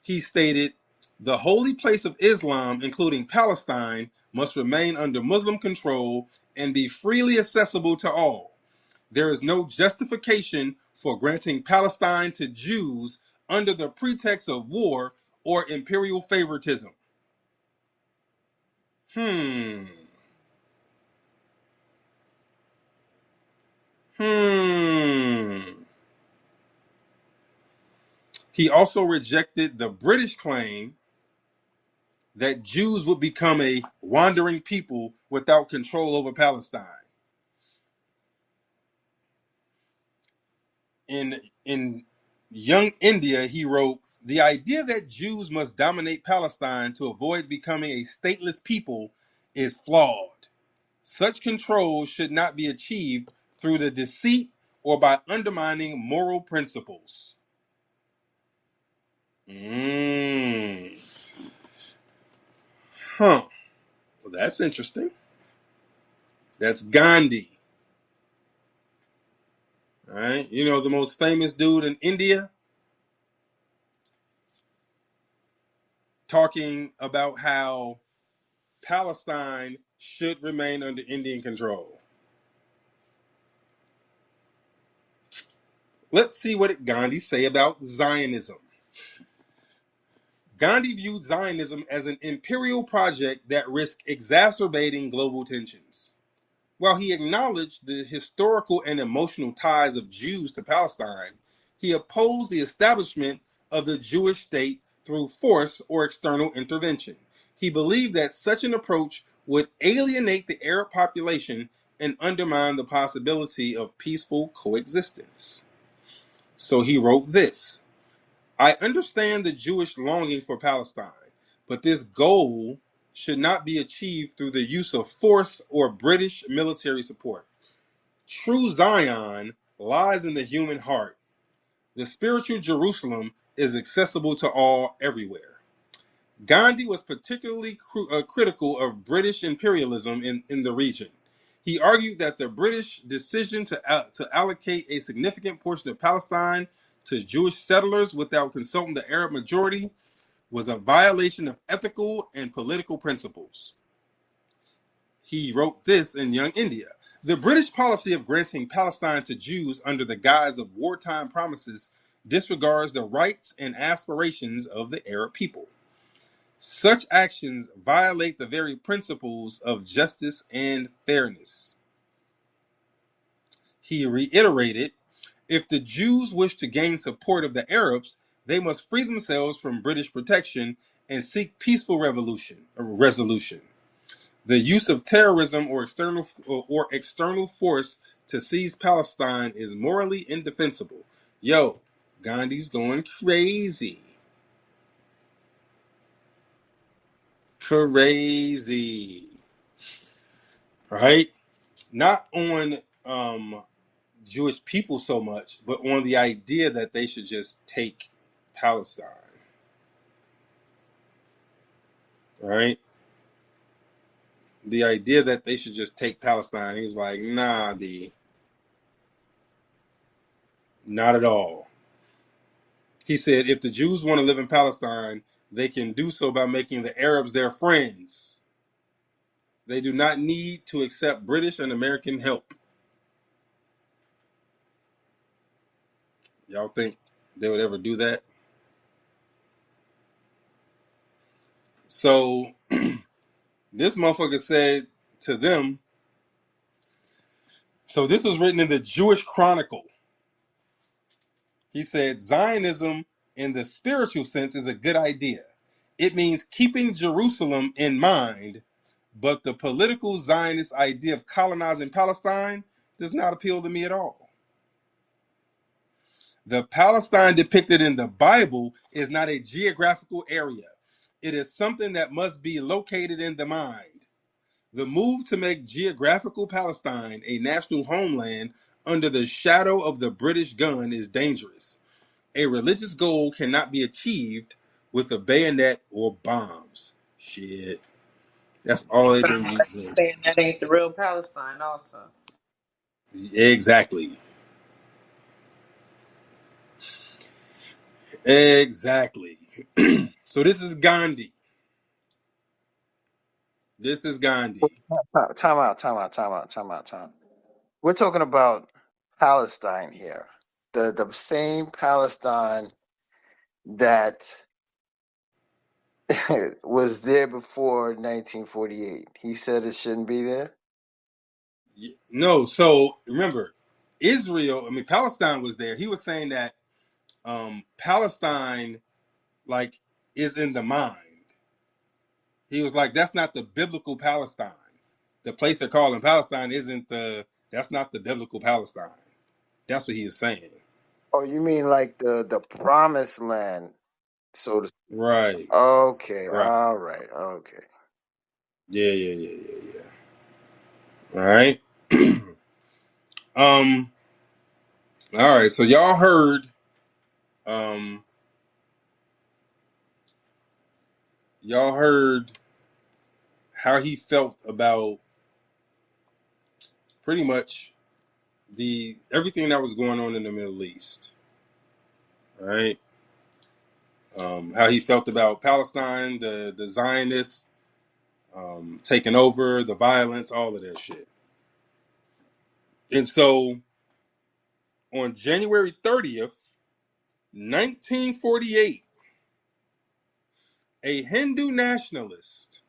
he stated, "The holy place of Islam, including Palestine, must remain under Muslim control and be freely accessible to all. There is no justification for granting Palestine to Jews under the pretext of war or imperial favoritism." Hmm. Hmm. He also rejected the British claim that Jews would become a wandering people without control over Palestine. In Young India, he wrote, "The idea that Jews must dominate Palestine to avoid becoming a stateless people is flawed. Such control should not be achieved through the deceit or by undermining moral principles." Mm. Huh. Well, that's interesting. That's Gandhi. All right. You know, the most famous dude in India talking about how Palestine should remain under Indian control. Let's see what did Gandhi say about Zionism. Gandhi viewed Zionism as an imperial project that risked exacerbating global tensions. While he acknowledged the historical and emotional ties of Jews to Palestine, he opposed the establishment of the Jewish state through force or external intervention. He believed that such an approach would alienate the Arab population and undermine the possibility of peaceful coexistence. So he wrote this: "I understand the Jewish longing for Palestine, but this goal should not be achieved through the use of force or British military support. True Zion lies in the human heart. The spiritual Jerusalem is accessible to all everywhere." Gandhi was particularly critical of British imperialism in the region. He argued that the British decision to allocate a significant portion of Palestine to Jewish settlers without consulting the Arab majority was a violation of ethical and political principles. He wrote this in Young India: "The British policy of granting Palestine to Jews under the guise of wartime promises disregards the rights and aspirations of the Arab people. Such actions violate the very principles of justice and fairness." He reiterated, "If the Jews wish to gain support of the Arabs, they must free themselves from British protection and seek peaceful resolution. The use of terrorism or external force to seize Palestine is morally indefensible." Yo, Gandhi's going crazy. Crazy. Right? Not on Jewish people so much, but on the idea that they should just take Palestine. Right? The idea that they should just take Palestine. He was like, nah, not at all. He said, if the Jews want to live in Palestine, they can do so by making the Arabs their friends. They do not need to accept British and American help. Y'all think they would ever do that? So this motherfucker said to them, so this was written in the Jewish Chronicle. He said, "Zionism in the spiritual sense is a good idea. It means keeping Jerusalem in mind, but the political Zionist idea of colonizing Palestine does not appeal to me at all. The Palestine depicted in the Bible is not a geographical area. It is something that must be located in the mind. The move to make geographical Palestine a national homeland under the shadow of the British gun is dangerous. A religious goal cannot be achieved with a bayonet or bombs. Shit. That's all they've been Sounds like you using. saying that ain't the real Palestine, also. Exactly. Exactly. So this is Gandhi. This is Gandhi. Time out, time out, time out, time out, time out. We're talking about Palestine here. The same Palestine that was there before 1948. He said it shouldn't be there. No, so remember, Israel, I mean Palestine was there. He was saying that Palestine like is in the mind. He was like, that's not the biblical Palestine. The place they're calling Palestine isn't the that's not the biblical Palestine. That's what he is saying. Oh, you mean like the promised land, so to speak. Right. Okay, Right. all right, okay. Yeah, yeah, yeah, yeah, yeah. All right. um, all right, so um y'all heard how he felt about pretty much the everything that was going on in the Middle East. All right. How he felt about Palestine, the Zionists taking over, the violence, all of that shit. And so on January 30th, 1948, a Hindu nationalist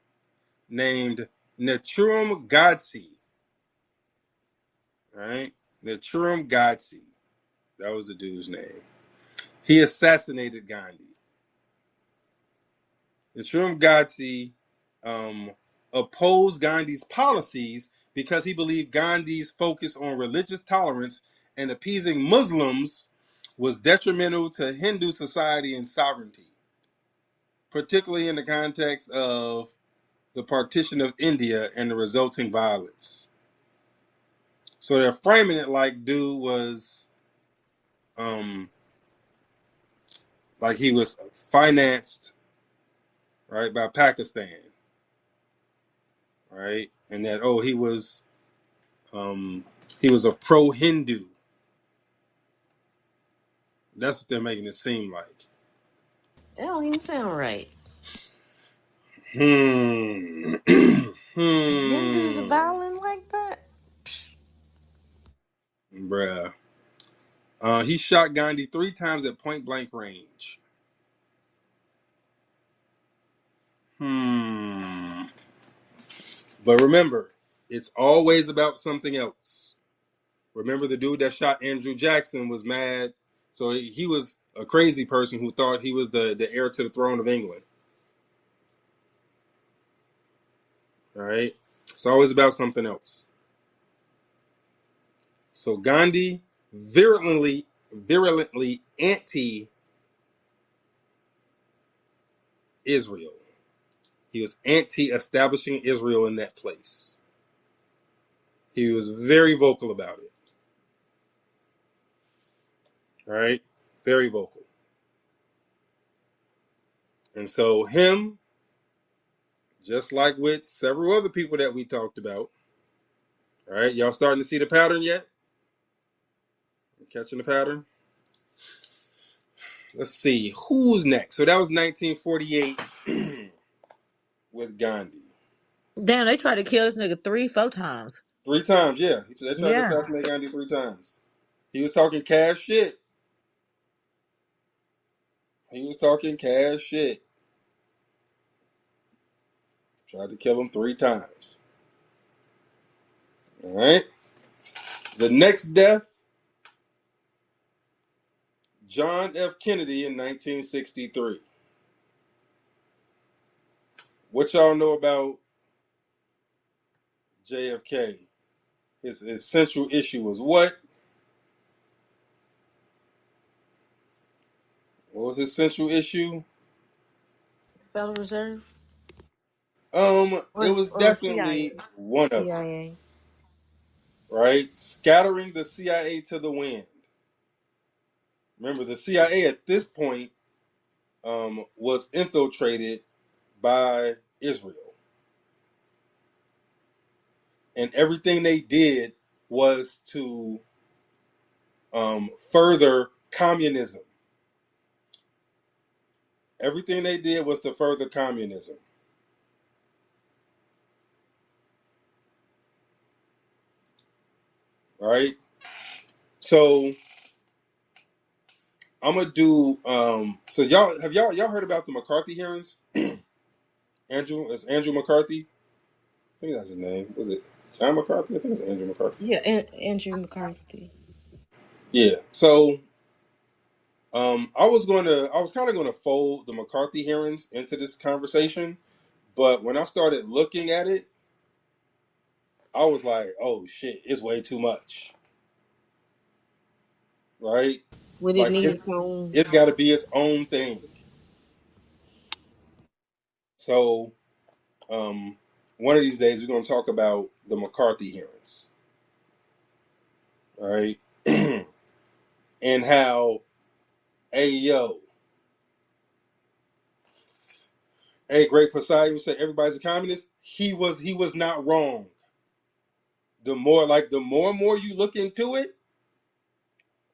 named Naturam Godse, right? Naturam Godse, that was the dude's name. He assassinated Gandhi. Naturam Godse um, opposed Gandhi's policies because he believed Gandhi's focus on religious tolerance and appeasing Muslims was detrimental to Hindu society and sovereignty, particularly in the context of the partition of India and the resulting violence. So they're framing it like dude was um like he was financed right by Pakistan, right? And that um he was a pro Hindu. That's what they're making it seem like. That don't even sound right. Hmm. Hindus are hmm. violent like that? Bruh. He shot Gandhi 3 times at point blank range. Hmm. But remember, it's always about something else. Remember the dude that shot Andrew Jackson was mad. So he was a crazy person who thought he was the heir to the throne of England. All right. It's always about something else. So Gandhi virulently anti-Israel. He was anti-establishing Israel in that place. He was very vocal about it. All right. Very vocal. And so him, just like with several other people that we talked about, all right, y'all starting to see the pattern yet? Catching the pattern? Let's see. Who's next? So that was 1948 with Gandhi. Damn, they tried to kill this nigga 3, 4 times. 3 times, yeah. They tried to Yeah. assassinate Gandhi 3 times. He was talking cash shit. He was talking cash shit. Tried to kill him 3 times. All right. The next death, John F. Kennedy in 1963. What y'all know about JFK? His central issue was what? What was his central issue? Federal Reserve It or was or CIA? definitely one of them. CIA. right? Scattering the CIA to the wind. Remember, the CIA at this point was infiltrated by Israel, and everything they did was to further communism. Everything they did was to further communism, right? So I'm gonna do. So y'all heard about the McCarthy hearings? Andrew McCarthy. I think that's his name. Was it John McCarthy? I think it's Andrew McCarthy. Yeah, Andrew McCarthy. Yeah. So I was kind of gonna fold the McCarthy hearings into this conversation, but when I started looking at it, I was like, oh shit, it's way too much, right? Would it Like need its own? it's got to be its own thing. So one of these days we're gonna talk about the McCarthy hearings, right? And how, hey yo, hey Great Poseidon said everybody's a communist. He was not wrong. The more and more you look into it,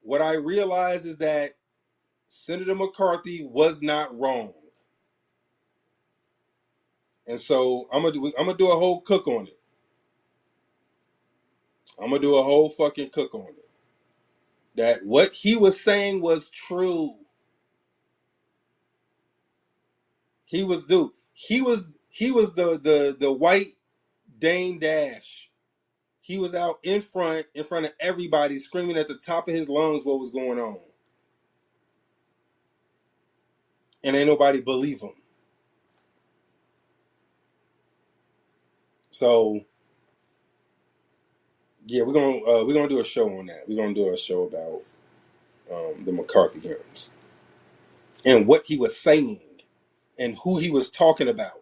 what I realized is that Senator McCarthy was not wrong. And so I'm gonna do a whole cook on it. I'm gonna do a whole fucking cook on it. That what he was saying was true. He was dude. He was the white Dame Dash. He was out in front of everybody, screaming at the top of his lungs what was going on, and ain't nobody believe him. So yeah, we're gonna do a show on that. We're gonna do a show about the McCarthy hearings and what he was saying and who he was talking about.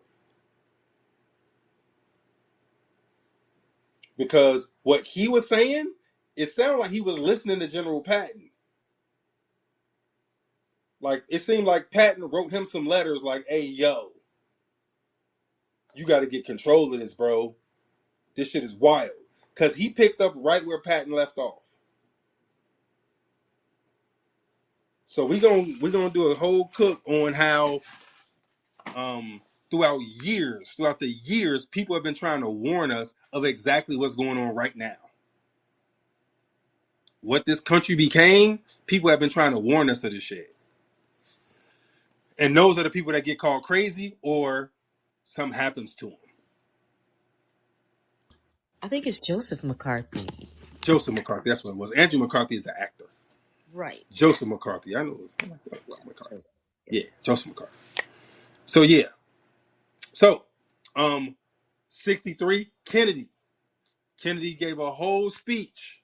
Because what he was saying, it sounded like he was listening to General Patton. Like it seemed like Patton wrote him some letters like, "Hey, yo, you got to get control of this, bro. This shit is wild." Because he picked up right where Patton left off. So we gonna do a whole cook on how throughout the years, people have been trying to warn us of exactly what's going on right now. What this country became, people have been trying to warn us of this shit. And those are the people that get called crazy or something happens to them. I think it's Joseph McCarthy. Joseph McCarthy, that's what it was. Andrew McCarthy is the actor. Right. Joseph McCarthy, I know it was Yeah, McCarthy. Joseph. Yeah. Yeah, Joseph McCarthy. So yeah, so 63, Kennedy. Kennedy gave a whole speech.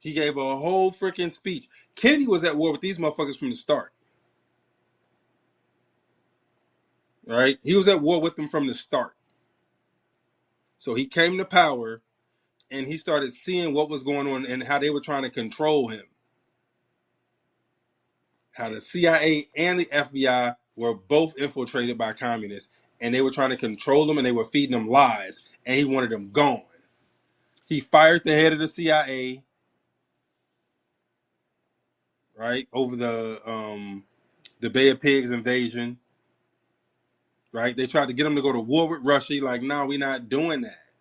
He gave a whole freaking speech. Kennedy was at war with these motherfuckers from the start. Right? He was at war with them from the start. So he came to power and he started seeing what was going on and how they were trying to control him. How the CIA and the FBI were both infiltrated by communists and they were trying to control them and they were feeding them lies and he wanted them gone. He fired the head of the CIA, right, over the Bay of Pigs invasion, right? They tried to get him to go to war with Russia. Like, no, we're not doing that,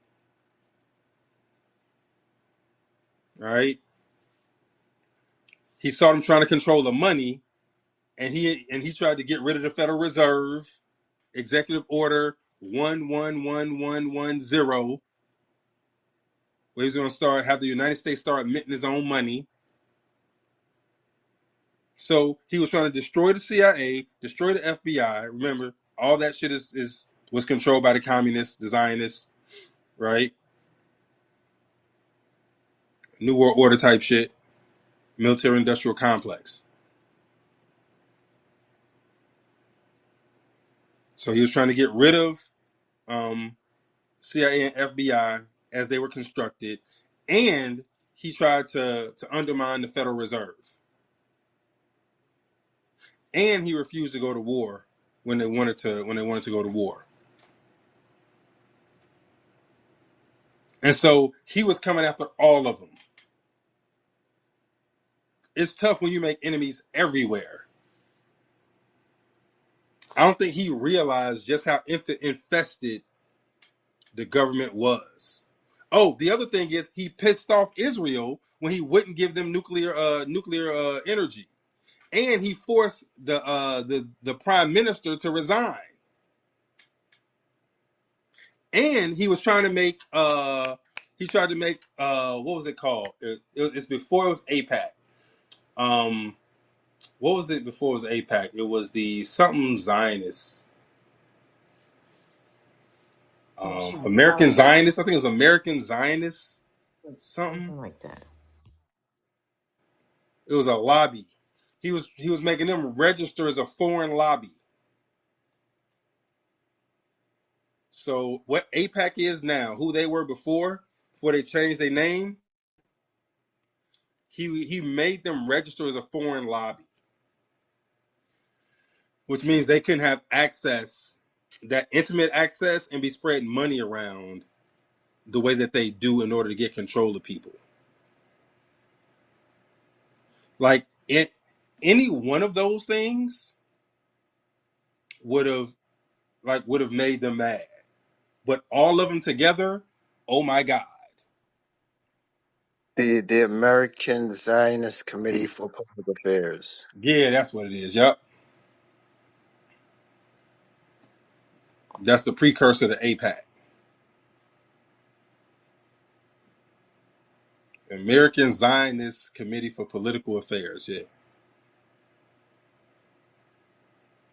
right? He saw them trying to control the money, and he tried to get rid of the Federal Reserve, Executive Order 111110, where he's going to have the United States start minting his own money. So he was trying to destroy the CIA, destroy the FBI. Remember, all that shit was controlled by the communists, the Zionists, right? New World Order type shit, military industrial complex. So he was trying to get rid of CIA and FBI as they were constructed, and he tried to undermine the Federal Reserve, and he refused to go to war when they wanted to go to war. And so he was coming after all of them. It's tough when you make enemies everywhere. I don't think he realized just how infested the government was. Oh, the other thing is he pissed off Israel when he wouldn't give them nuclear energy, and he forced the prime minister to resign. And he was trying to make what was it called? It's before it was APAC. Um, what was it before it was APAC? It was the something Zionist, National American Party, Zionist. I think it was American Zionist something. something like that. It was a lobby. He was making them register as a foreign lobby. So what APAC is now, who they were before they changed their name, he made them register as a foreign lobby, which means they couldn't have access, that intimate access, and be spreading money around the way that they do in order to get control of people. Like any one of those things would have would have made them mad, but all of them together, oh my god. The American Zionist Committee for Public Affairs. Yeah, that's what it is. Yep, that's the precursor to APAC, American Zionist Committee for Political Affairs. Yeah,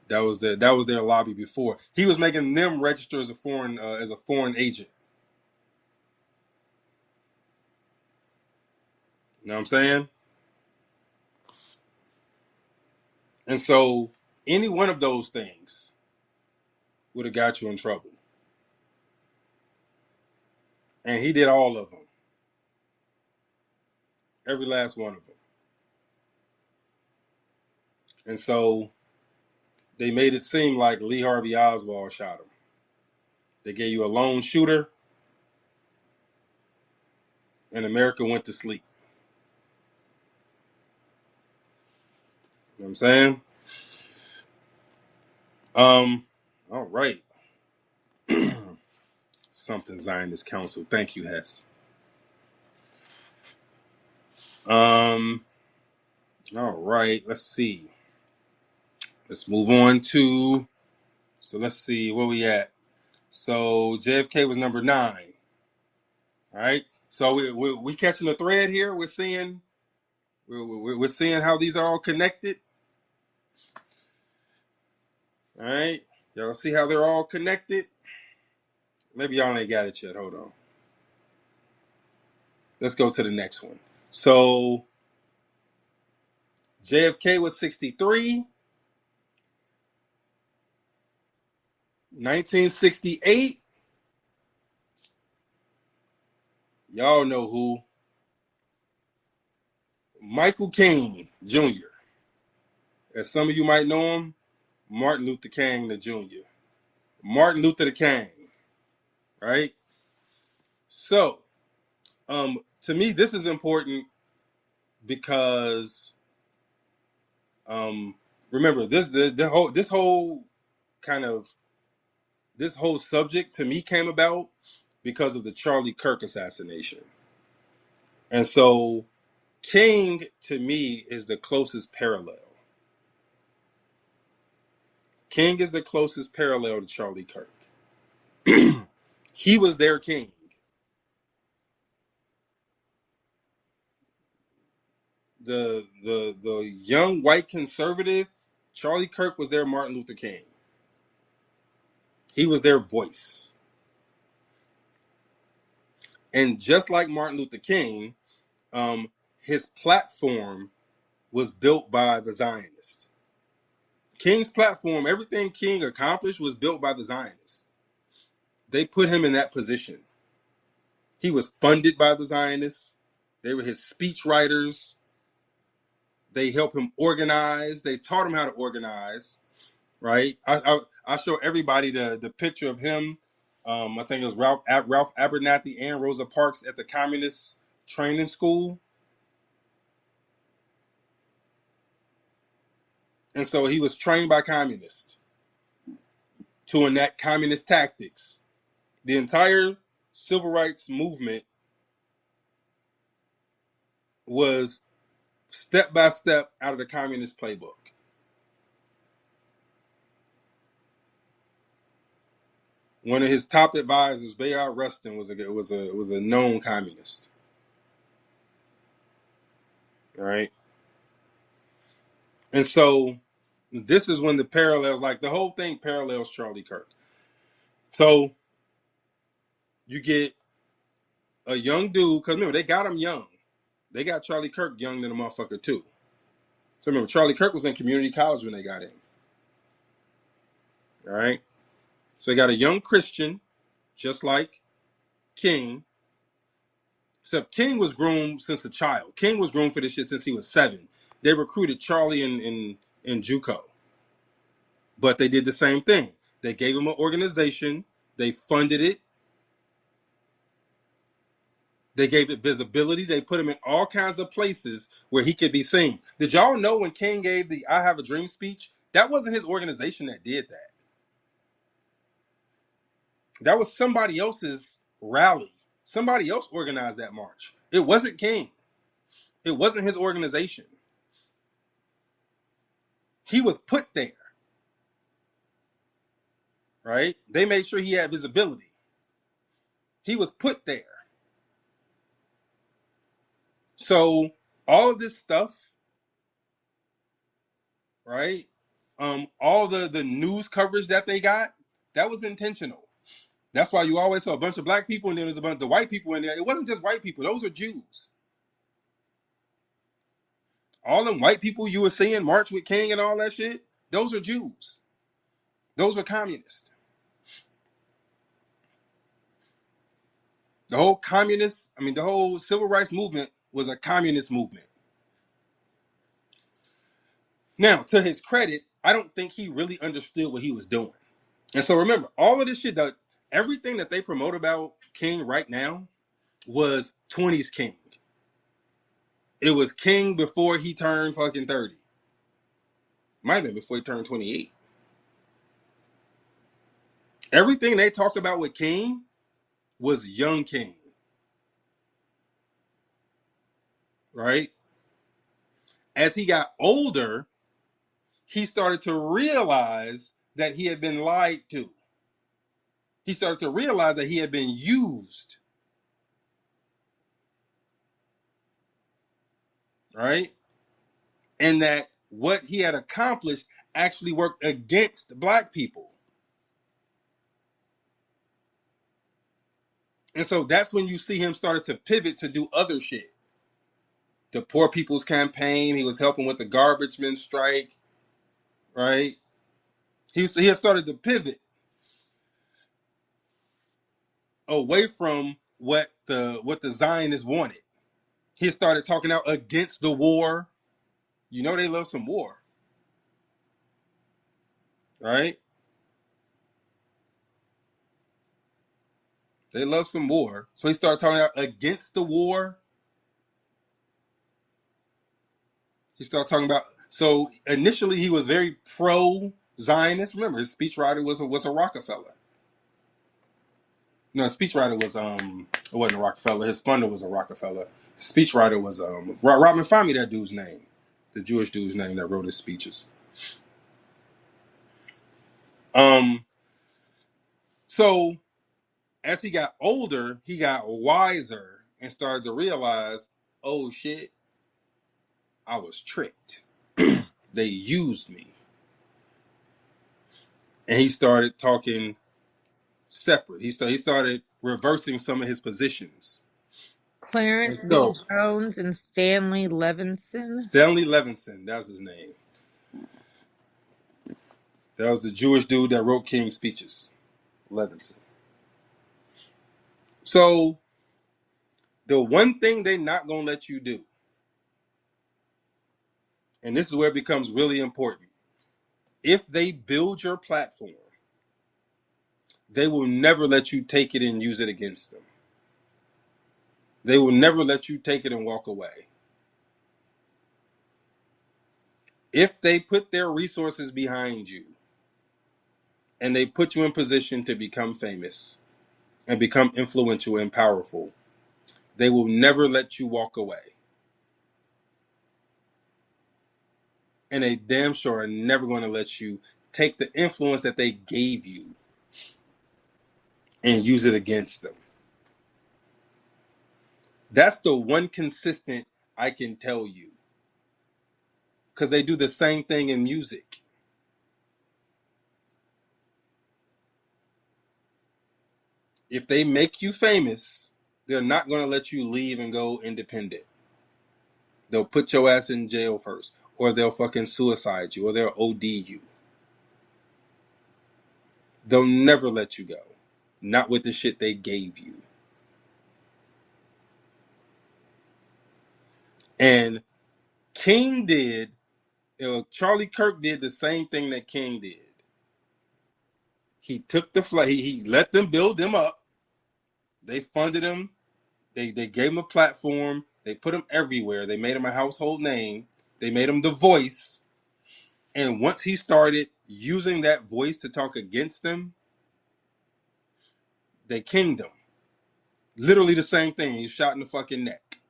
that was their lobby before. He was making them register as a foreign agent. You know what I'm saying? And so any one of those things would have got you in trouble. And he did all of them, every last one of them. And so they made it seem like Lee Harvey Oswald shot him. They gave you a lone shooter, and America went to sleep. You know what I'm saying? All right. Something Zionist Council. Thank you, Hess. All right. Let's see. Let's move on to. So let's see where we at. So JFK was number 9. All right. So we catching a thread here. We're seeing how these are all connected. All right. Y'all see how they're all connected? Maybe y'all ain't got it yet. Hold on. Let's go to the next one. So JFK was 63. 1968. Y'all know who. Michael King Jr. As some of you might know him, Martin Luther King the Jr. Martin Luther the King. Right? So, to me, this is important because remember this whole kind of this whole subject to me came about because of the Charlie Kirk assassination. And so King to me is the closest parallel. King is the closest parallel to Charlie Kirk. He was their king. The young white conservative, Charlie Kirk was their Martin Luther King. He was their voice. And just like Martin Luther King, his platform was built by the Zionists. King's platform, everything King accomplished was built by the Zionists. They put him in that position. He was funded by the Zionists. They were his speech writers. They helped him organize. They taught him how to organize. Right. I show everybody the picture of him. I think it was Ralph Abernathy and Rosa Parks at the communist training school. And so he was trained by communists to enact communist tactics. The entire civil rights movement was step by step out of the communist playbook. One of his top advisors, Bayard Rustin, was a known communist. All right, and so this is when the parallels, like the whole thing, parallels Charlie Kirk. So you get a young dude, because remember they got him young. They got Charlie Kirk young than a motherfucker too. So remember, Charlie Kirk was in community college when they got him. All right, so they got a young Christian, just like King. Except King was groomed since a child. King was groomed for this shit since he was 7. They recruited Charlie in JUCO, but they did the same thing. They gave him an organization. They funded it. They gave it visibility. They put him in all kinds of places where he could be seen. Did y'all know when King gave the "I Have a Dream" speech? That wasn't his organization that did that. That was somebody else's rally. Somebody else organized that march. It wasn't King. It wasn't his organization. He was put there. Right? They made sure he had visibility. He was put there. So all of this stuff, right? All the news coverage that they got, that was intentional. That's why you always saw a bunch of black people and then there's a bunch of the white people in there. It wasn't just white people; those are Jews. All them white people you were seeing march with King and all that shit, those are Jews. Those were communists. The whole civil rights movement was a communist movement. Now, to his credit, I don't think he really understood what he was doing. And so remember, all of this shit, everything that they promote about King right now was 20s King. It was King before he turned fucking 30. Might have been before he turned 28. Everything they talked about with King was young King, right? As he got older, he started to realize that he had been lied to. He started to realize that he had been used, right? And that what he had accomplished actually worked against black people. And so that's when you see him started to pivot to do other shit. The Poor People's Campaign, he was helping with the garbage men strike, right? He had started to pivot away from what the Zionists wanted. He started talking out against the war. You know they love some war, right? They love some war. So he started talking out against the war. He started talking about. So initially he was very pro Zionist. Remember, his speechwriter was a Rockefeller. No, his speechwriter was it wasn't a Rockefeller. His funder was a Rockefeller. His speechwriter was Robin. Find me that dude's name, the Jewish dude's name that wrote his speeches. Um. So as he got older, he got wiser and started to realize, oh shit, I was tricked. They used me, and he started talking separate. He started reversing some of his positions. And Clarence B. so Jones and Stanley Levinson. Stanley Levinson, that's his name. That was the Jewish dude that wrote King's speeches. Levinson. So The one thing they're not gonna let you do, and this is where it becomes really important. If they build your platform, they will never let you take it and use it against them. They will never let you take it and walk away. If they put their resources behind you and they put you in position to become famous and become influential and powerful, they will never let you walk away. And they damn sure are never going to let you take the influence that they gave you and use it against them. That's the one consistent I can tell you. Because they do the same thing in music. If they make you famous, they're not going to let you leave and go independent. They'll put your ass in jail first, or they'll fucking suicide you, or they'll OD you. They'll never let you go. Not with the shit they gave you. And King did, Charlie Kirk did the same thing that King did. He took the flight, he let them build them up. They funded him. They gave him a platform. They put him everywhere. They made him a household name. They made him the voice. And once he started using that voice to talk against them, they kinged him. Literally the same thing. He was shot in the fucking neck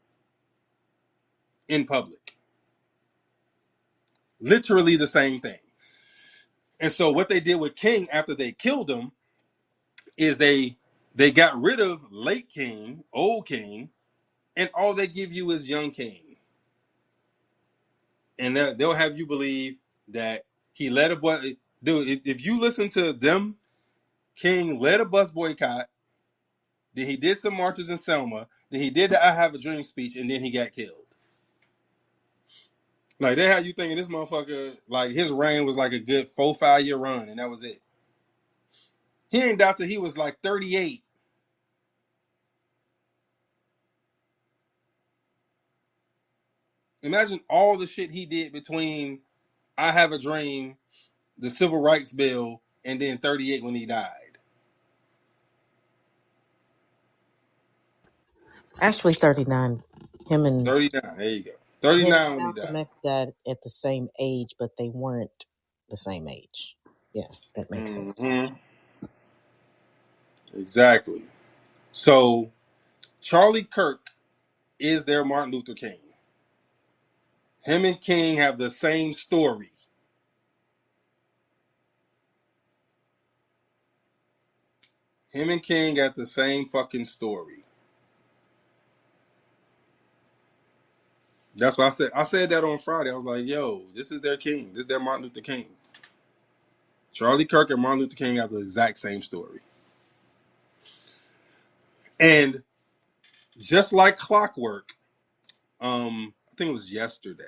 in public. Literally the same thing. And so what they did with King after they killed him is they got rid of late King, old King, and all they give you is young King. And they'll have you believe that he led a boy. Dude, if you listen to them, King led a bus boycott. Then he did some marches in Selma. Then he did the "I Have a Dream" speech, and then he got killed. Like they had you thinking this motherfucker, like his reign was like a good 4-5 year run, and that was it. He ain't died till he was like 38. Imagine all the shit he did between "I Have a Dream," the Civil Rights Bill, and then 38 when he died. Actually, 39. Him and 39. There you go. him and 39 when he Malcolm died. X died at the same age, but they weren't the same age. Yeah, that makes sense. Mm-hmm. Exactly. So Charlie Kirk is their Martin Luther King. Him and King have the same story. Him and King got the same fucking story. That's what I said. I said that on Friday. I was like, yo, this is their king. This is their Martin Luther King. Charlie Kirk and Martin Luther King have the exact same story. And just like clockwork, I think it was yesterday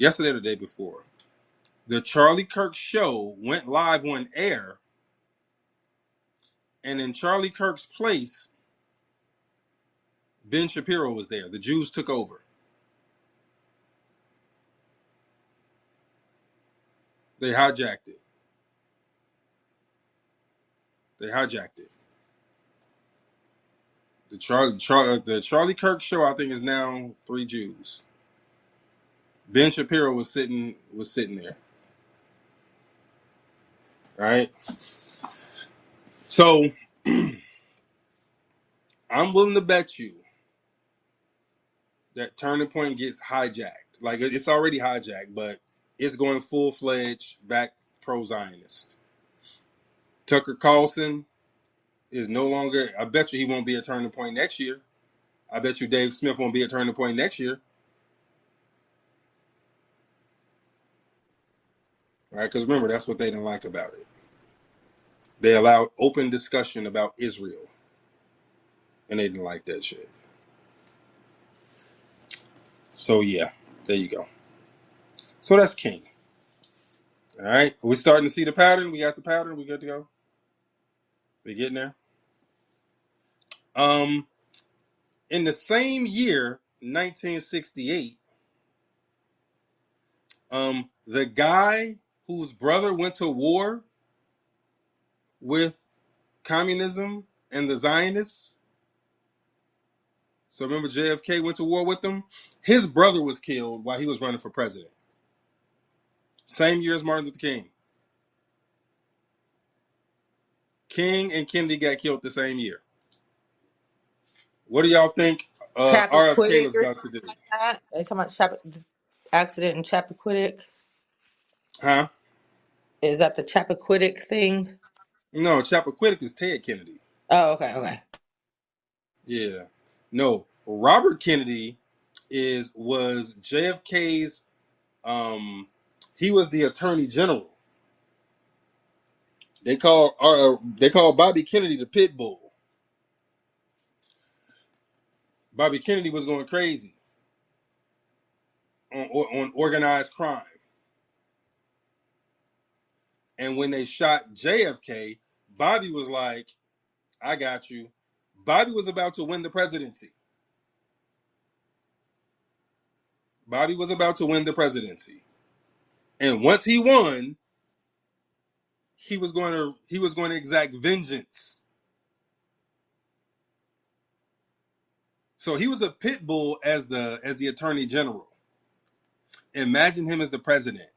or the day before, the Charlie Kirk show went live on air, and in Charlie Kirk's place, Ben Shapiro was there. The Jews took over. They hijacked it. They hijacked it. The Charlie Kirk show, I think, is now 3 Jews. Ben Shapiro was sitting there, right? So I'm willing to bet you that Turning Point gets hijacked. Like it's already hijacked, but it's going full fledged back pro Zionist. Tucker Carlson is no longer. I bet you he won't be a Turning Point next year. I bet you Dave Smith won't be a Turning Point next year, right? Because remember, that's what they didn't like about it. They allowed open discussion about Israel, and they didn't like that shit. So yeah, there you go. So that's King. All right, we're starting to see the pattern. We got the pattern. We good to go. We getting there. Um, In the same year, 1968, the guy whose brother went to war with communism and the Zionists. So remember JFK went to war with them? His brother was killed while he was running for president. Same year as Martin Luther King. King and Kennedy got killed the same year. What do y'all think RFK Chappaquiddick was or about to something do? like that. Are you talking about accident in Chappaquiddick? Huh? Is that the Chappaquiddick thing? No, Chappaquiddick is Ted Kennedy. Oh, okay, okay. Yeah. No, Robert Kennedy was JFK's he was the attorney general. They call Bobby Kennedy the pit bull. Bobby Kennedy was going crazy on organized crime. And when they shot JFK, Bobby was like, I got you. Bobby was about to win the presidency. Bobby was about to win the presidency. And once he won, he was going to exact vengeance. So he was a pit bull as the attorney general. Imagine him as the president.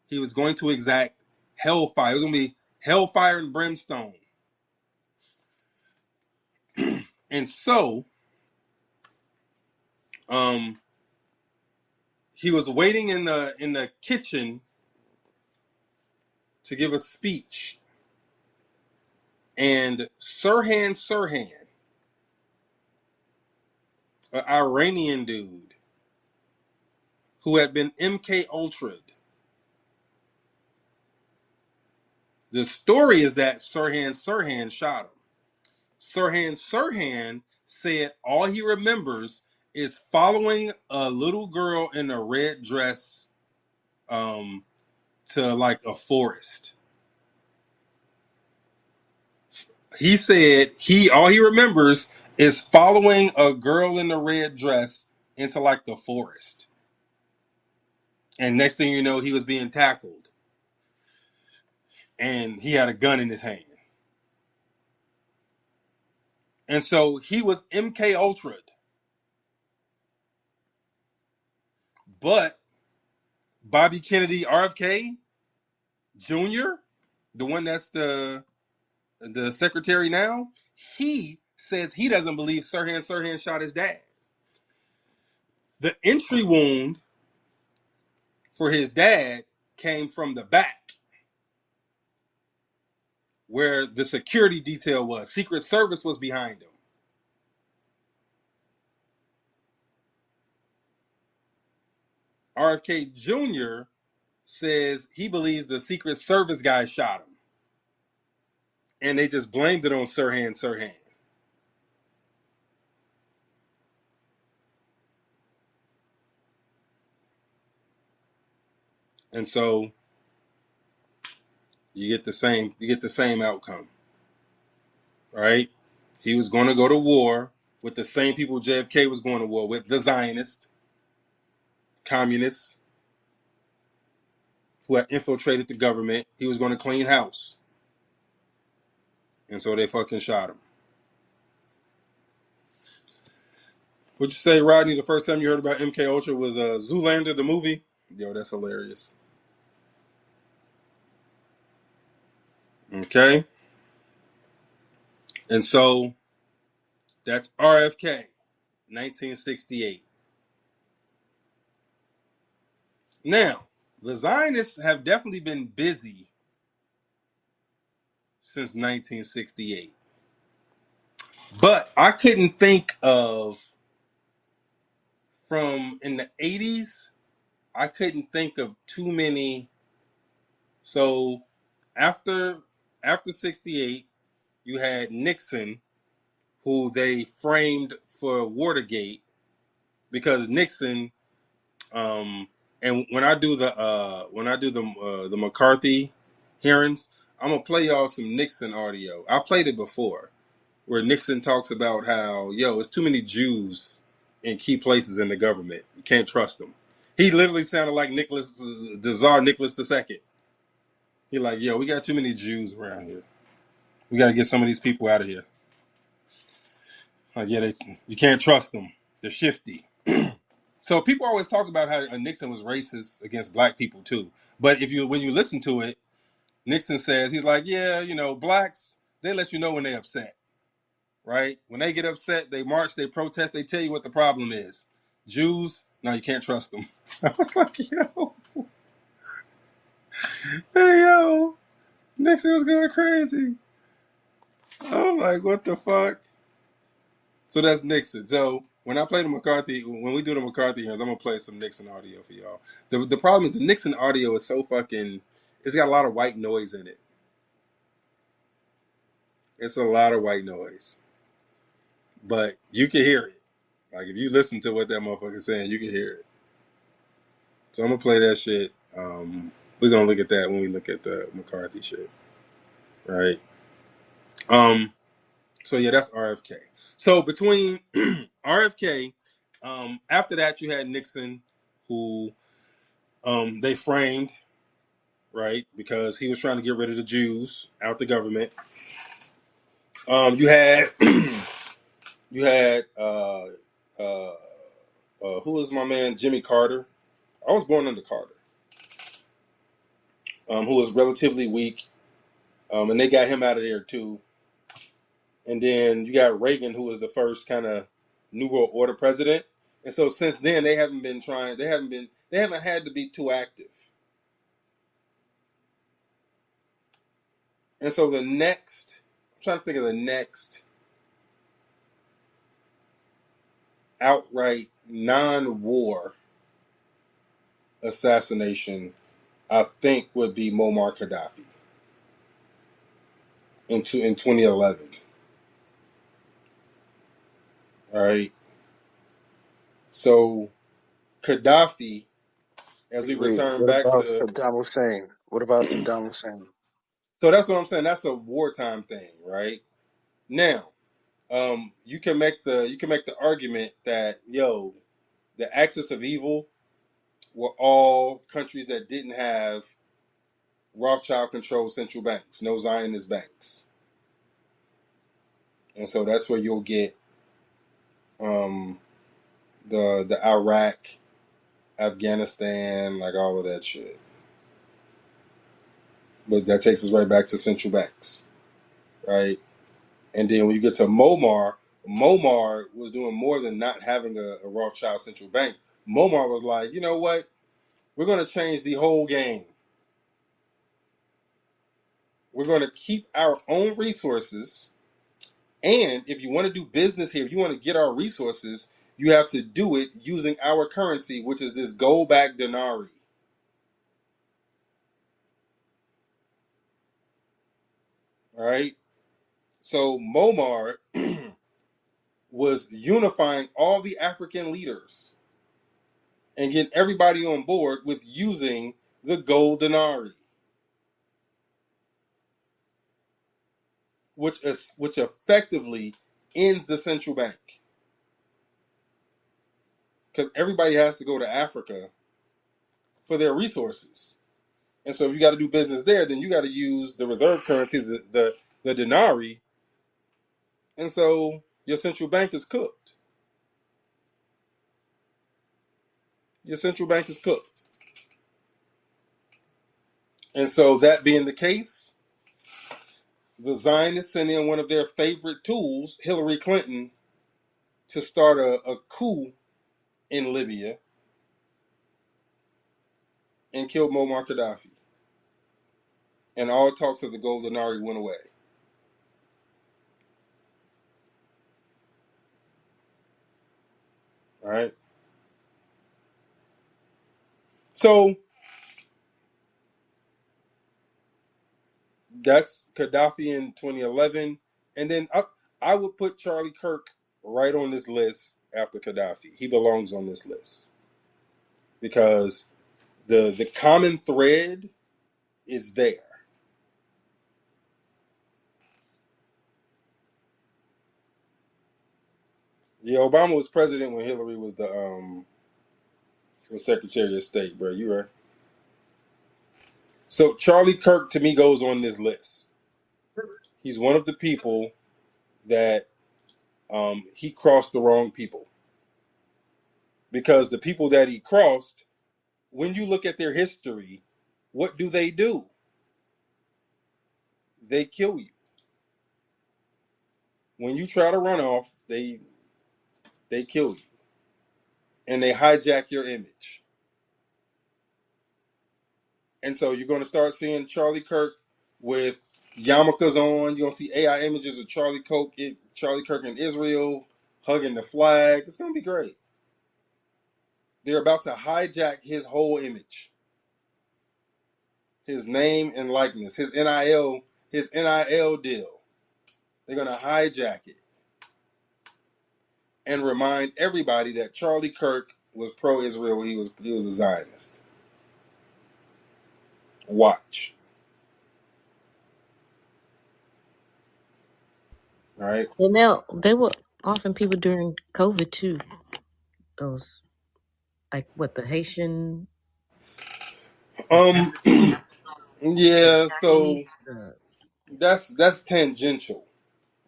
He was going to exact hellfire. It was going to be hellfire and brimstone. And so, um, he was waiting in the kitchen to give a speech, and Sirhan, an Iranian dude who had been MK Ultra'd. The story is that Sirhan shot him. Sirhan said all he remembers is following a little girl in a red dress um, to like a forest. He said all he remembers is following a girl in the red dress into like the forest. And next thing you know, he was being tackled. And he had a gun in his hand. And so he was MK Ultra. But Bobby Kennedy, RFK Jr., the one that's the secretary now, he says he doesn't believe Sirhan shot his dad. The entry wound for his dad came from the back where the security detail was. Secret Service was behind him. RFK Jr. says he believes the Secret Service guy shot him. And they just blamed it on Sirhan. And so you get the same outcome, right? He was going to go to war with the same people JFK was going to war with, the Zionists, communists who had infiltrated the government. He was going to clean house. And so they fucking shot him. Would you say, Rodney, the first time you heard about MK Ultra was Zoolander the movie? Yo, that's hilarious. Okay. And so that's RFK, 1968. Now, the Zionists have definitely been busy since 1968. But I couldn't think of, from in the 80s, I couldn't think of too many. So after 68, you had Nixon, who they framed for Watergate because Nixon, and when I do the McCarthy hearings, I'm gonna play y'all some Nixon audio. I played it before, where Nixon talks about how, yo, it's too many Jews in key places in the government. You can't trust them. He literally sounded like the Tsar Nicholas II. He like, yo, we got too many Jews around here. We got to get some of these people out of here. Like, yeah, you can't trust them. They're shifty. So people always talk about how Nixon was racist against black people too. But when you listen to it, Nixon says, he's like, yeah, blacks, they let you know when they're upset, right? When they get upset, they march, they protest, they tell you what the problem is. Jews, no, you can't trust them. I was like, hey, yo, Nixon was going crazy. I'm like, what the fuck? So that's Nixon. So when I play when we do the McCarthy hearings, I'm gonna play some Nixon audio for y'all. The problem is the Nixon audio is so fucking. It's got a lot of white noise in it. It's a lot of white noise, but you can hear it. Like if you listen to what that motherfucker's saying, you can hear it. So I'm gonna play that shit. We're gonna look at that when we look at the McCarthy shit, right? So yeah, that's RFK. So between RFK, after that you had Nixon, who they framed, right, because he was trying to get rid of the Jews out the government. You had you had who was my man Jimmy Carter. I was born under Carter, who was relatively weak, and they got him out of there too. And then you got Reagan, who was the first kind of New World Order president. And so since then, they haven't been trying. They haven't had to be too active. And so I'm trying to think of the next outright non-war assassination, I think would be Muammar Gaddafi in 2011. All right. So Gaddafi, as we Wait, return what back about to, Saddam Hussein? What about Saddam Hussein? so that's what I'm saying. That's a wartime thing, right? Now, you can make the argument that the axis of evil were all countries that didn't have Rothschild controlled central banks, no Zionist banks, and so that's where you'll get um, the Iraq, Afghanistan, like all of that shit. But that takes us right back to central banks, right? And then when you get to Momar was doing more than not having a Rothschild central bank. Momar was like, you know what? We're going to change the whole game. We're going to keep our own resources. And if you want to do business here, if you want to get our resources, you have to do it using our currency, which is this gold backed denarii. All right. So Momar was unifying all the African leaders and getting everybody on board with using the gold denarii, which effectively ends the central bank because everybody has to go to Africa for their resources. And so if you got to do business there, then you got to use the reserve currency, the denarii. And so your central bank is cooked. Your central bank is cooked. And so that being the case, the Zionists sent in one of their favorite tools, Hillary Clinton, to start a coup in Libya and killed Muammar Gaddafi. And all talks of the gold denarii went away. All right. So that's Gaddafi in 2011. And then I would put Charlie Kirk right on this list after Gaddafi. He belongs on this list because the common thread is there. Yeah, Obama was president when Hillary was Secretary of State, bro. You right. So Charlie Kirk to me goes on this list. He's one of the people that he crossed the wrong people because the people that he crossed, when you look at their history, what do? They kill you. When you try to run off, they kill you and they hijack your image. And so you're going to start seeing Charlie Kirk with yarmulkes on. You're going to see AI images of Charlie Kirk in Israel hugging the flag. It's going to be great. They're about to hijack his whole image, his name and likeness, his NIL deal. They're going to hijack it and remind everybody that Charlie Kirk was pro-Israel. He was a Zionist. Watch, all right? And now they were offering people during COVID too. Those like what the Haitian, the Um, African, the yeah. So Chinese. that's tangential,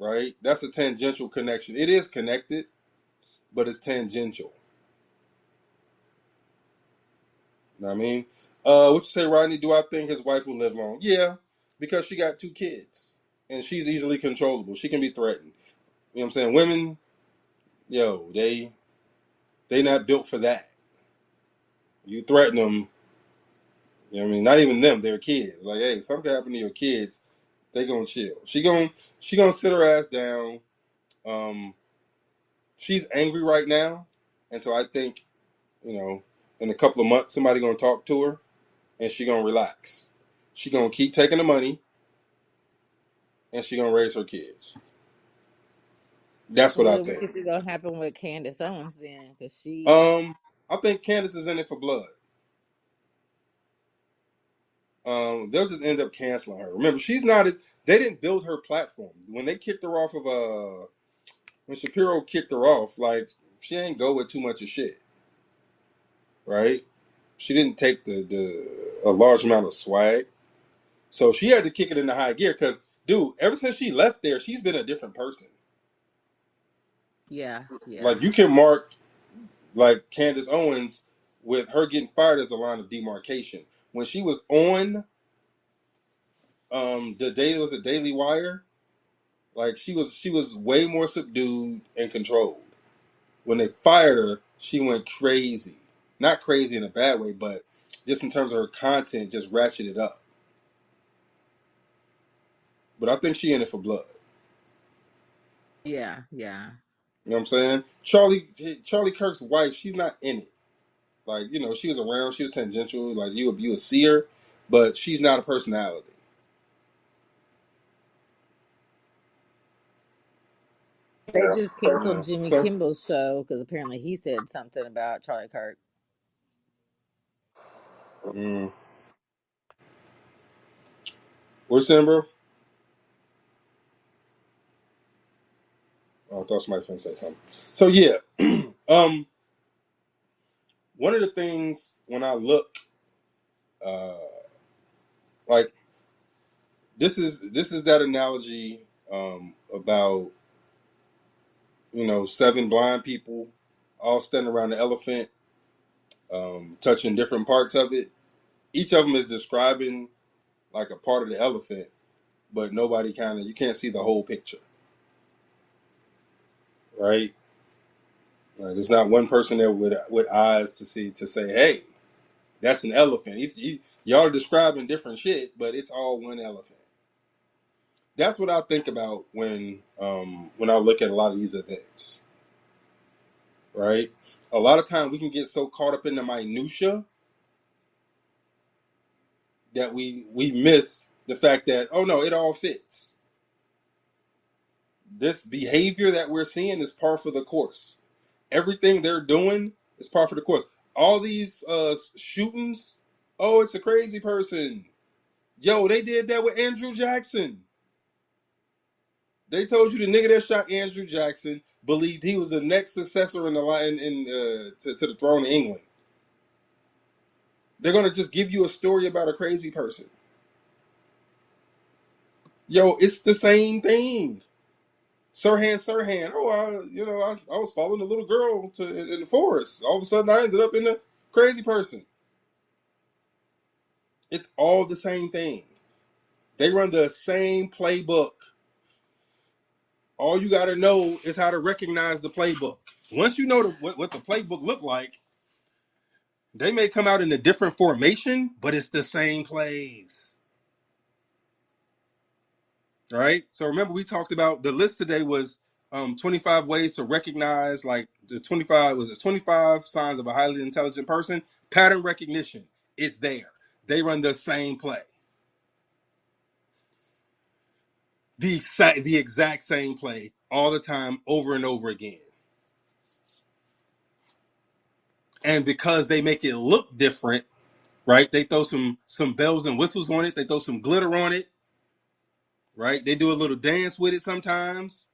right? That's a tangential connection. It is connected, but it's tangential. You know what I mean? What you say, Rodney? Do I think his wife will live long? Yeah, because she got two kids and she's easily controllable. She can be threatened. You know what I'm saying? Women, yo, they not built for that. You threaten them, you know what I mean? Not even them, their kids. Like, hey, something happen to your kids, they gonna chill. She gonna sit her ass down. Um, she's angry right now, and so I think, you know, in a couple of months, somebody gonna talk to her, and she gonna relax. She gonna keep taking the money, and she gonna raise her kids. That's So what I what do think. you think gonna happen with Candace Owens then? Because she, Um, I think Candace is in it for blood. They'll just end up canceling her. Remember, she's not. They didn't build her platform when they kicked her off of when Shapiro kicked her off. Like she ain't go with too much of shit, right? She didn't take the a large amount of swag, so she had to kick it into high gear. Because, dude, ever since she left there, she's been a different person. yeah, yeah, Like you can mark like Candace Owens with her getting fired as a line of demarcation. When she was on the day was a Daily Wire, like she was way more subdued and controlled. When they fired her, she went crazy. Not crazy in a bad way, but just in terms of her content, just ratcheted up. But I think she in it for blood. yeah, yeah. You know what I'm saying? Charlie Kirk's wife, she's not in it. Like, you know, she was around, she was tangential, like you would see her, but she's not a personality. They Yeah. just canceled Yeah. Jimmy So, Kimmel's show because apparently he said something about Charlie Kirk. mm, what's that, bro? Oh, I thought somebody was gonna say something. So yeah, um, one of the things when I look, uh, like this is that analogy about, you know, seven blind people all standing around the elephant, touching different parts of it. Each of them is describing like a part of the elephant, but nobody you can't see the whole picture, right? Like, there's not one person there with eyes to say, hey, that's an elephant. Y'all are describing different shit, but it's all one elephant. That's what I think about when I look at a lot of these events, right? A lot of time we can get so caught up in the minutia that we miss the fact that, oh no, it all fits. This behavior that we're seeing is par for the course. Everything they're doing is par for the course. All these shootings, oh, it's a crazy person. Yo, they did that with Andrew Jackson. They told you the nigga that shot Andrew Jackson believed he was the next successor in the line to the throne of England. They're gonna just give you a story about a crazy person. Yo, it's the same thing. Sirhan. Oh, I was following a little girl in the forest. All of a sudden, I ended up in a crazy person. It's all the same thing. They run the same playbook. All you got to know is how to recognize the playbook. Once you know what the playbook look like, they may come out in a different formation, but it's the same plays. All right. So remember, we talked about the list today was 25 ways to recognize, like the 25 signs of a highly intelligent person. Pattern recognition is there. They run the same play, the exact same play all the time, over and over again. And because they make it look different, right? They throw some bells and whistles on it. They throw some glitter on it, right? They do a little dance with it sometimes.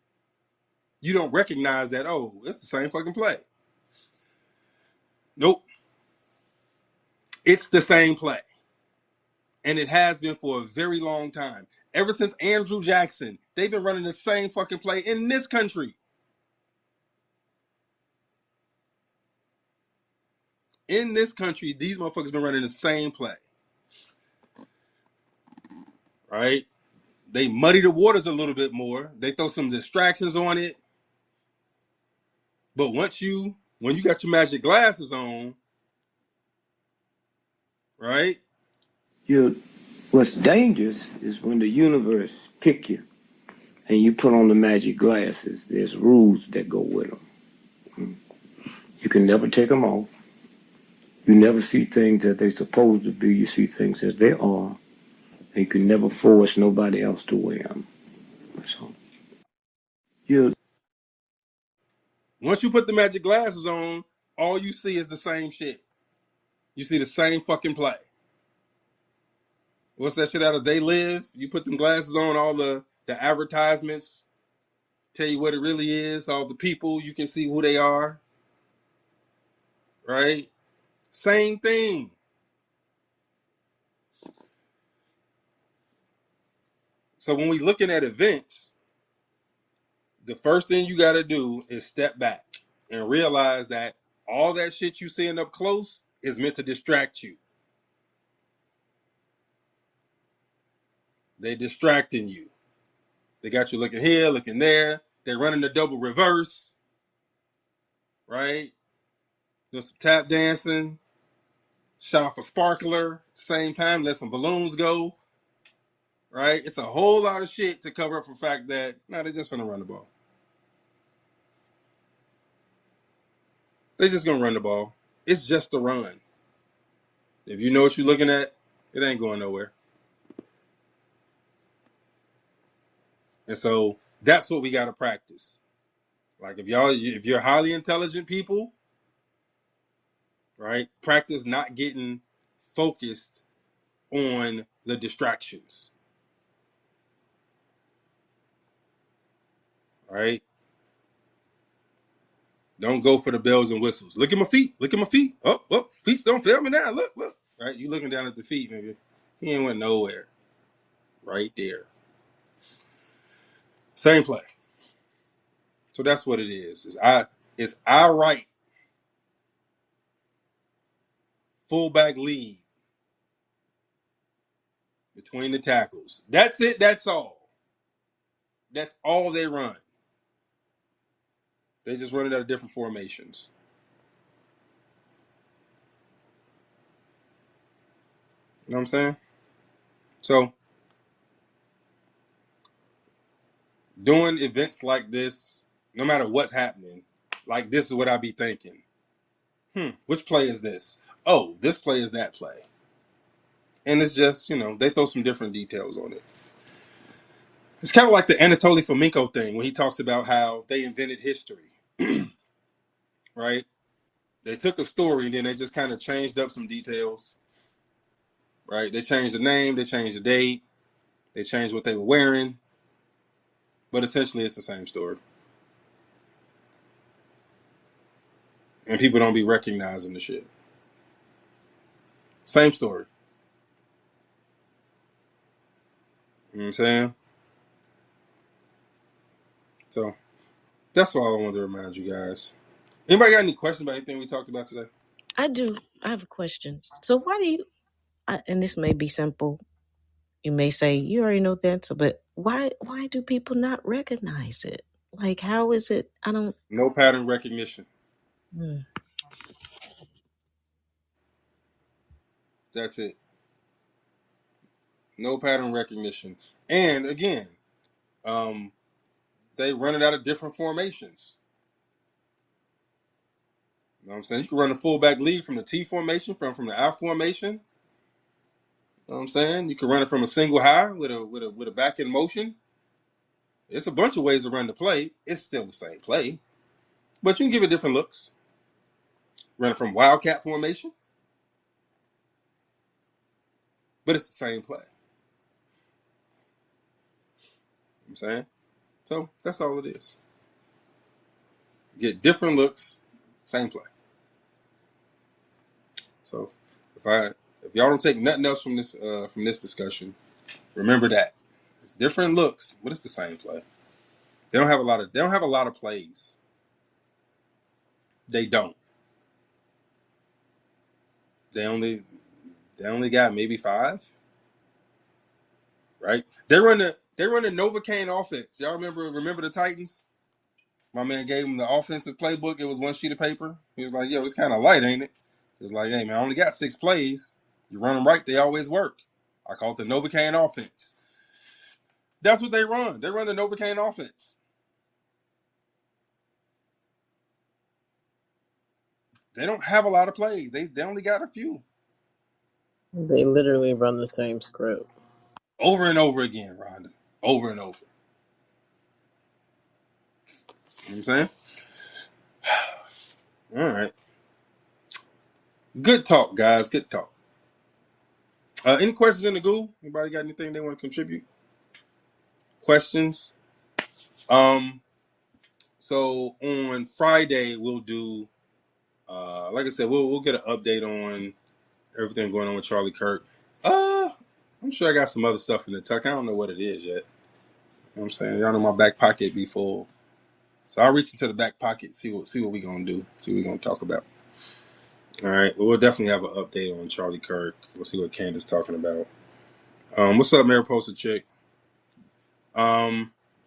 You don't recognize that. Oh, it's the same fucking play. Nope, it's the same play, and it has been for a very long time. Ever since Andrew Jackson, they've been running the same fucking play in this country. In this country, these motherfuckers been running the same play, right? They muddy the waters a little bit more. They throw some distractions on it, but when you got your magic glasses on, right? You, what's dangerous is when the universe pick you and you put on the magic glasses. There's rules that go with them. You can never take them off. You never see things that they're supposed to be. You see things as they are. And you can never force nobody else to wear them. So you Once you put the magic glasses on, all you see is the same shit. You see the same fucking play. What's that shit out of They Live? You put them glasses on, all the advertisements tell you what it really is. All the people, you can see who they are, right? Same thing. So when we looking at events, the first thing you got to do is step back and realize that all that shit you seeing up close is meant to distract you. They distracting you. They got you looking here, looking there. They're running the double reverse, right? Doing some tap dancing, shut off a sparkler at the same time, let some balloons go, right? It's a whole lot of shit to cover up for the fact that, no, they're just gonna run the ball. They're just gonna run the ball. It's just a run. If you know what you're looking at, it ain't going nowhere. And so that's what we gotta practice. Like if you're highly intelligent people, right, practice not getting focused on the distractions. All right. Don't go for the bells and whistles. Look at my feet. Look at my feet. Oh, feet don't fail me now. Look. Right? You looking down at the feet, nigga. He ain't went nowhere. Right there. Same play. So that's what it is. It's I right fullback lead between the tackles. That's it. That's all. That's all they run. They just run it out of different formations. You know what I'm saying? So doing events like this, no matter what's happening, like this is what I be thinking. Which play is this? Oh, this play is that play. And it's just, they throw some different details on it. It's kind of like the Anatoly Fomenko thing when he talks about how they invented history, right? They took a story and then they just kind of changed up some details, right? They changed the name, they changed the date, they changed what they were wearing, but essentially it's the same story, and people don't be recognizing the shit. Same story. You know what I'm saying? So that's all I wanted to remind you guys. Anybody got any questions about anything we talked about today? I do. I have a question. So why do you? And this may be simple. You may say you already know the answer, but why do people not recognize it? Like, how is it? I don't. No pattern recognition. Hmm. That's it. No pattern recognition. And again, um, they run it out of different formations. You know what I'm saying? You can run a fullback lead from the T formation, from the I formation. You know what I'm saying? You can run it from a single high with a back in motion. It's a bunch of ways to run the play. It's still the same play, but you can give it different looks. Run it from wildcat formation, but it's the same play. You know what I'm saying? So that's all it is. Get different looks, same play. So if y'all don't take nothing else from this discussion, remember that it's different looks, but it's the same play. They don't have a lot of plays. They don't. They only they only got maybe 5, right? They run the Novocaine offense. Y'all remember the Titans? My man gave him the offensive playbook. It was one sheet of paper. He was like, "Yo, it's kind of light, ain't it?" He was like, "Hey man, I only got 6 plays. You run them right, they always work." I call it the Novocaine offense. That's what they run. They run the Novocaine offense. They don't have a lot of plays. They only got a few. They literally run the same script. Over and over again, Rhonda. Over and over. You know what I'm saying? All right. Good talk, guys. Good talk. Any questions in the Google? Anybody got anything they want to contribute? Questions? Um, so on Friday we'll do like I said, we'll get an update on everything going on with Charlie Kirk. I'm sure I got some other stuff in the tuck. I don't know what it is yet. You know what I'm saying? Y'all know my back pocket be full. So I'll reach into the back pocket, see what we gonna do, see what we gonna talk about. All right, well, we'll definitely have an update on Charlie Kirk. We'll see what Candace talking about. What's up, Mariposa Chick?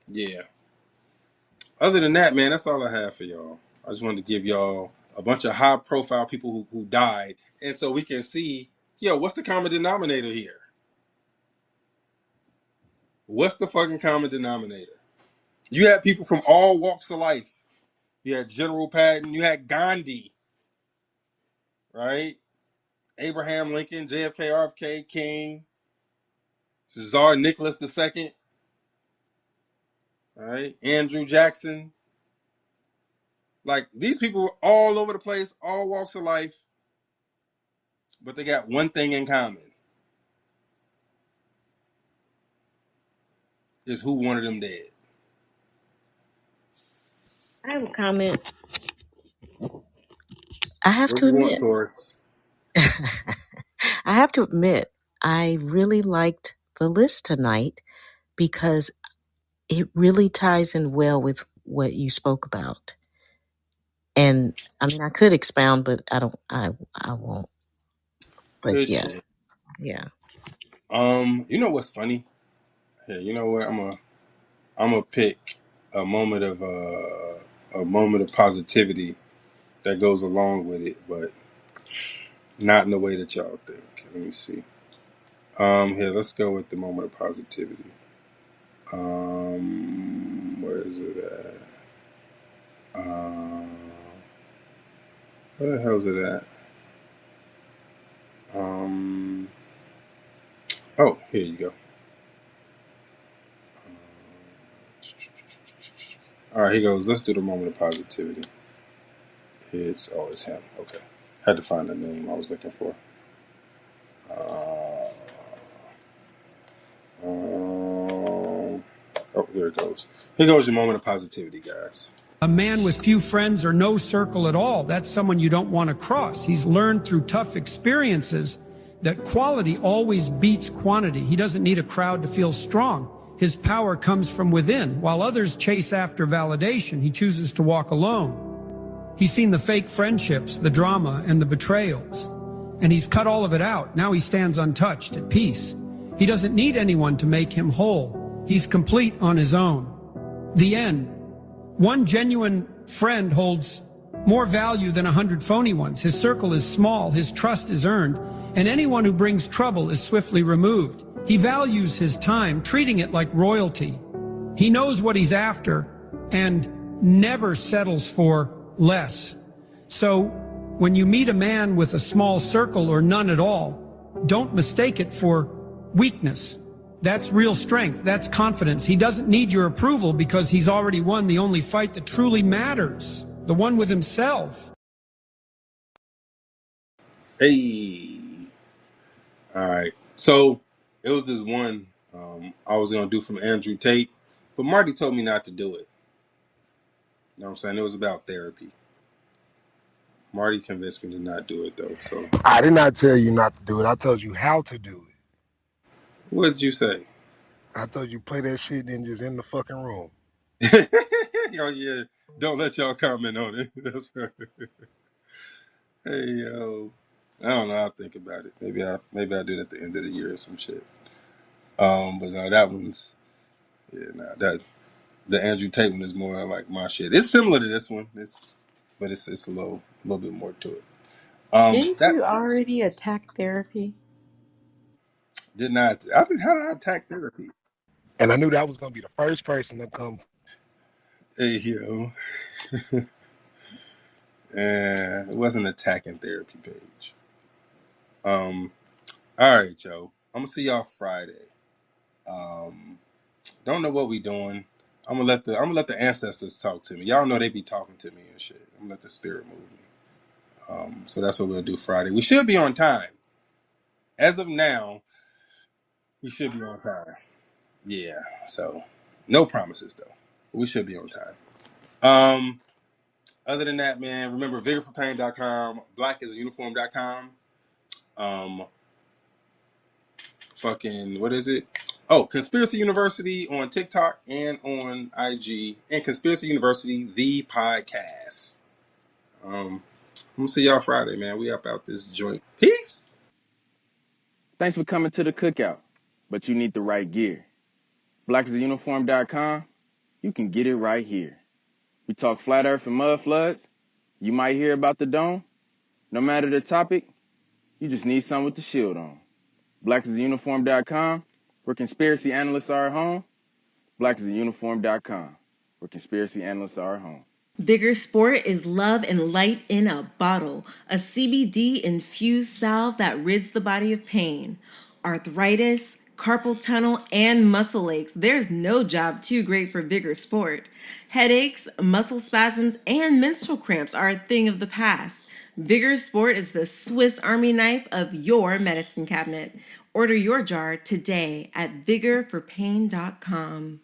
Yeah. Other than that, man, that's all I have for y'all. I just wanted to give y'all a bunch of high profile people who died, and so we can see, what's the common denominator here? What's the fucking common denominator? You had people from all walks of life. You had General Patton. You had Gandhi, right? Abraham Lincoln, JFK, RFK, King, Tsar Nicholas II, right? Andrew Jackson. Like, these people were all over the place, all walks of life, but they got one thing in common, is who wanted them dead. I have a comment. I have What to do you want, admit. Taurus? I have to admit, I really liked the list tonight because it really ties in well with what you spoke about. And I mean, I could expound, but I don't. I won't. But Good yeah, shit. yeah. You know what's funny? Here, you know what? I'm gonna pick a moment of positivity that goes along with it, but not in the way that y'all think. Let me see. Here, let's go with the moment of positivity. Where is it at? Where the hell is it at? Um, oh, here you go. All right, here goes. Let's do the moment of positivity. It's him. Okay, had to find the name I was looking for. Uh, oh, Here it goes. Here goes your moment of positivity, guys. A man with few friends or no circle at all, that's someone you don't want to cross. He's learned through tough experiences that quality always beats quantity. He doesn't need a crowd to feel strong. His power comes from within. While others chase after validation, he chooses to walk alone. He's seen the fake friendships, the drama, and the betrayals. And he's cut all of it out. Now he stands untouched, at peace. He doesn't need anyone to make him whole. He's complete on his own. The end. One genuine friend holds more value than 100 phony ones. His circle is small, his trust is earned, and anyone who brings trouble is swiftly removed. He values his time, treating it like royalty. He knows what he's after and never settles for less. So when you meet a man with a small circle or none at all, don't mistake it for weakness. That's real strength. That's confidence. He doesn't need your approval because he's already won the only fight that truly matters, the one with himself. Hey. All right. So it was this one I was going to do from Andrew Tate, but Marty told me not to do it. You know what I'm saying? It was about therapy. Marty convinced me to not do it, though. So I did not tell you not to do it. I told you how to do it. what did you say? I told you play that shit and then just in the fucking room. Oh, yeah. Don't let y'all comment on it. That's right. Hey, yo. I don't know. I'll think about it. Maybe I'll do it at the end of the year or some shit. But no, that one's that the Andrew Tate one is more like my shit. It's similar to this one. But it's a little bit more to it. Didn't That you already attack therapy? did not. How did I attack therapy? And I knew that was gonna be the first person to come. Hey, yo, it wasn't an attacking therapy page. All right, yo. I'm gonna see y'all Friday. Um, don't know what we doing. I'm gonna let the ancestors talk to me. Y'all know they be talking to me and shit. I'm gonna let the spirit move me. So that's what we'll do Friday. We should be on time. As of now, we should be on time. Yeah. So no promises though. But we should be on time. Other than that, man, remember vigorforpain.com, blackisauniform.com. Um, fucking what is it? Oh, Conspiracy University on TikTok and on IG, and Conspiracy University the podcast. I'm gonna see y'all Friday, man. We up out this joint. Peace. Thanks for coming to the cookout, but you need the right gear. Blackisauniform.com, you can get it right here. We talk flat earth and mud floods. You might hear about the dome. No matter the topic, you just need something with the shield on. Blackisauniform.com, where conspiracy analysts are at home. Blackisauniform.com, where conspiracy analysts are at home. Vigor Sport is love and light in a bottle, a CBD infused salve that rids the body of pain, arthritis, carpal tunnel, and muscle aches. There's no job too great for Vigor Sport. Headaches, muscle spasms, and menstrual cramps are a thing of the past. Vigor Sport is the Swiss Army knife of your medicine cabinet. Order your jar today at vigorforpain.com.